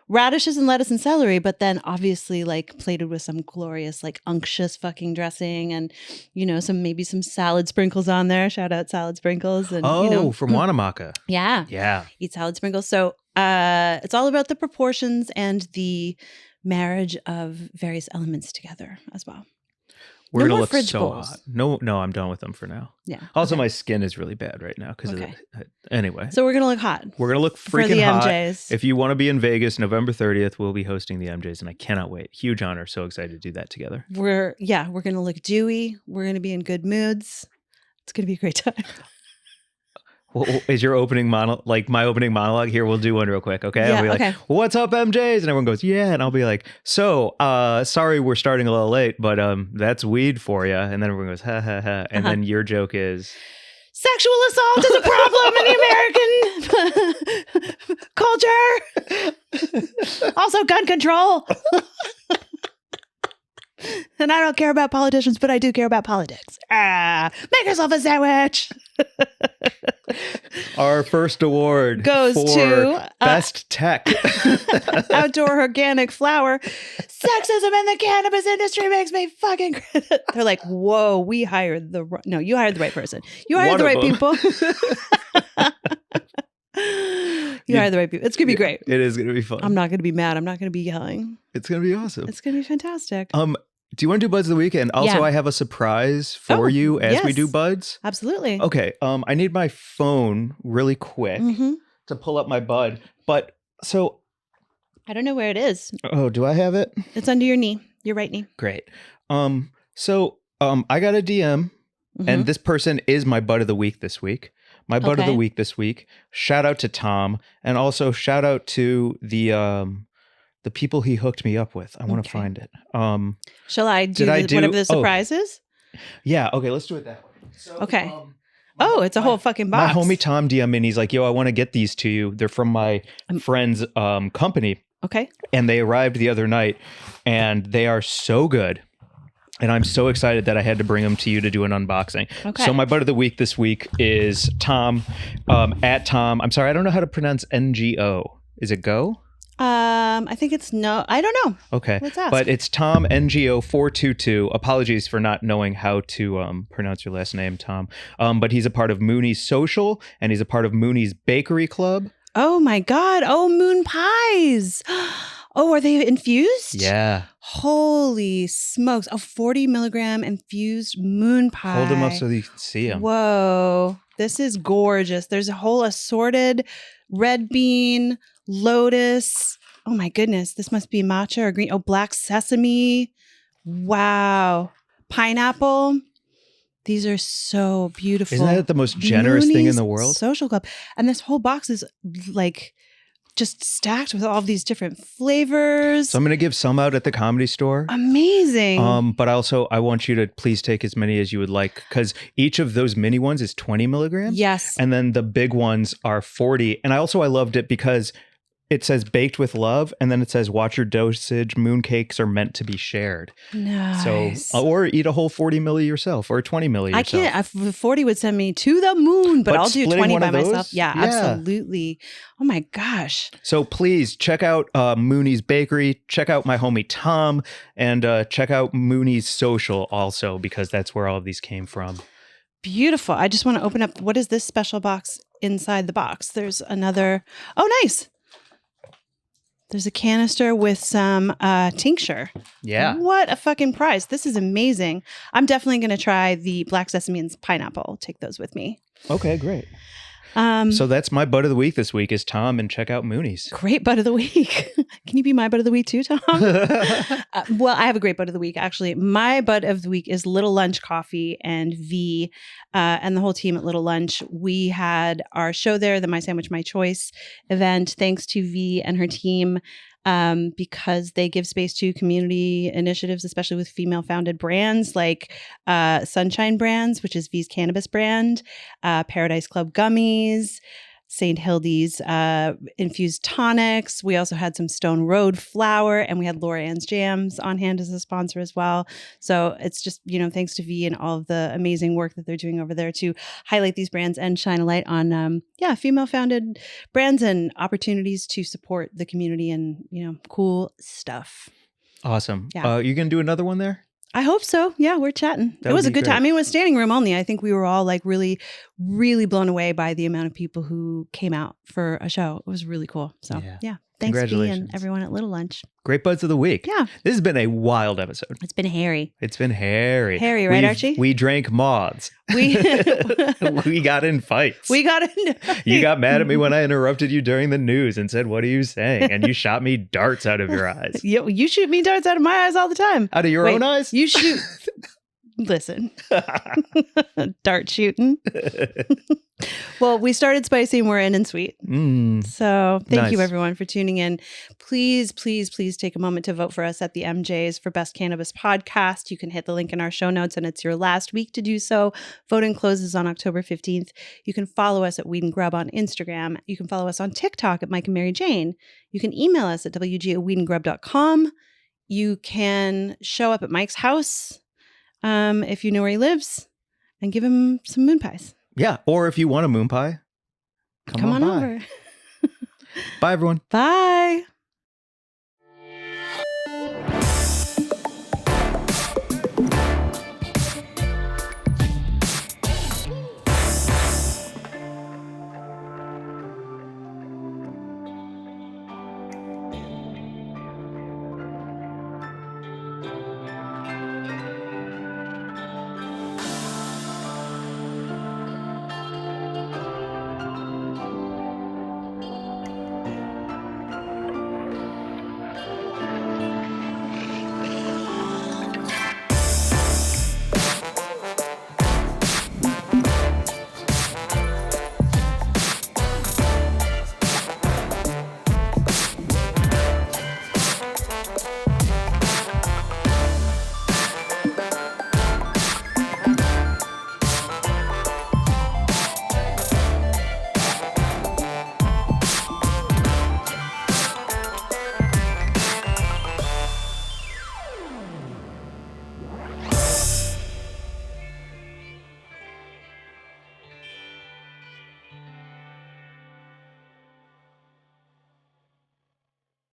radishes and lettuce and celery, but then obviously like plated with some glorious, like unctuous fucking dressing and, maybe some salad sprinkles on there. Shout out salad sprinkles. And, from Wanamaca. Yeah. Yeah. Eat salad sprinkles. So it's all about the proportions and the marriage of various elements together as well. We're gonna look so hot. No, I'm done with them for now. Yeah. Also, my skin is really bad right now because of it. Anyway. So we're gonna look hot. We're gonna look freaking for the hot. EmJays. If you want to be in Vegas, November 30th, we'll be hosting the EmJays, and I cannot wait. Huge honor. So excited to do that together. We're gonna look dewy. We're gonna be in good moods. It's gonna be a great time. Well, is your opening monologue like my opening monologue here? We'll do one real quick, okay? Yeah, I'll be like, what's up, EmJays? And everyone goes, yeah. And I'll be like, so, sorry we're starting a little late, but that's weed for you. And then everyone goes, ha, ha, ha. And then your joke is... Sexual assault is a problem in the American culture. Also gun control. And I don't care about politicians, but I do care about politics. Make yourself a sandwich. Our first award goes to Best Tech. Outdoor organic flower. Sexism in the cannabis industry makes me fucking crazy. They're like, whoa, you hired the right person. You hired the right people. You hired the right people. It's going to be great. It is going to be fun. I'm not going to be mad. I'm not going to be yelling. It's going to be awesome. It's going to be fantastic. Do you want to do Buds of the Weekend? Also, I have a surprise for you as we do Buds. Absolutely. Okay. I need my phone really quick to pull up my Bud. But so... I don't know where it is. Oh, do I have it? It's under your knee. Your right knee. Great. So I got a DM and this person is my Bud of the Week this week. My Bud of the Week this week. Shout out to Tom. And also shout out to the people he hooked me up with. I want to find it. Shall I do whatever the surprise is? Yeah. Okay. Let's do it that way. So, okay. It's a whole fucking box. My homie Tom DM me and he's like, yo, I want to get these to you. They're from my friend's company. Okay. And they arrived the other night and they are so good. And I'm so excited that I had to bring them to you to do an unboxing. Okay. So my Bud of the Week this week is Tom, at Tom. I'm sorry, I don't know how to pronounce NGO. Is it Go? I think it's no. I don't know. Okay. Let's ask. But it's Tom NGO 422. Apologies for not knowing how to pronounce your last name, Tom. But he's a part of Mooney's Social and he's a part of Mooney's Bakery Club. Oh my God. Oh, moon pies. Oh, are they infused? Yeah. Holy smokes. A 40 milligram infused moon pie. Hold them up so you can see them. Whoa. This is gorgeous. There's a whole assorted red bean, lotus. Oh my goodness. This must be matcha or green. Oh, black sesame. Wow. Pineapple. These are so beautiful. Isn't that the most generous thing in Mooney's the world? Social Club. And this whole box is like just stacked with all of these different flavors. So I'm going to give some out at the Comedy Store. Amazing. But also I want you to please take as many as you would like, because each of those mini ones is 20 milligrams. Yes. And then the big ones are 40. And I loved it because it says baked with love, and then it says watch your dosage. Mooncakes are meant to be shared. Nice. So, or eat a whole 40 milli yourself, or 20 milli yourself. I can't. 40 would send me to the moon, but I'll do 20 by myself. Yeah, absolutely. Oh my gosh. So please check out Mooney's Bakery. Check out my homie Tom, and check out Mooney's Social also, because that's where all of these came from. Beautiful. I just want to open up. What is this special box inside the box? There's another. Oh, nice. There's a canister with some tincture. Yeah. What a fucking prize. This is amazing. I'm definitely going to try the black sesame and pineapple. Take those with me. Okay, great. So that's my bud of the week this week is Tom, and check out Mooney's. Great bud of the week. Can you be my bud of the week too, Tom? Well, I have a great bud of the week, actually. My bud of the week is Little Lunch Coffee and V and the whole team at Little Lunch. We had our show there, the My Sandwich, My Choice event, thanks to V and her team. Because they give space to community initiatives, especially with female-founded brands like Sunshine Brands, which is V's Cannabis brand, Paradise Club Gummies, St. Hildy's infused tonics. We also had some Stone Road flour, and we had Laura Ann's Jams on hand as a sponsor as well. So it's just, thanks to V and all of the amazing work that they're doing over there to highlight these brands and shine a light on, female-founded brands and opportunities to support the community and, cool stuff. Awesome. Yeah. You going to do another one there? I hope so. Yeah, we're chatting. It was a good time. I mean, it was standing room only. I think we were all like really, really blown away by the amount of people who came out for a show. It was really cool. So yeah. Thanks, V and everyone at Little Lunch. Great buds of the week. Yeah. This has been a wild episode. It's been hairy. Hairy, right, Archie? We drank moths. We got in fights. You got mad at me when I interrupted you during the news and said, "What are you saying?" And you shot me darts out of your eyes. You shoot me darts out of my eyes all the time. Out of your own eyes? You shoot. Listen. Dart shooting. Well, we started spicy and we're ending sweet. So thank you everyone for tuning in. Please, please, please take a moment to vote for us at the EmJays for Best Cannabis Podcast. You can hit the link in our show notes, and it's your last week to do so. Voting closes on October 15th. You can follow us at Weed and Grub on Instagram. You can follow us on TikTok at Mike and Mary Jane. You can email us at wg@weedandgrub.com. You can show up at Mike's house if you know where he lives, and give him some moon pies. Yeah, or if you want a moon pie, come on over. Bye, everyone. Bye.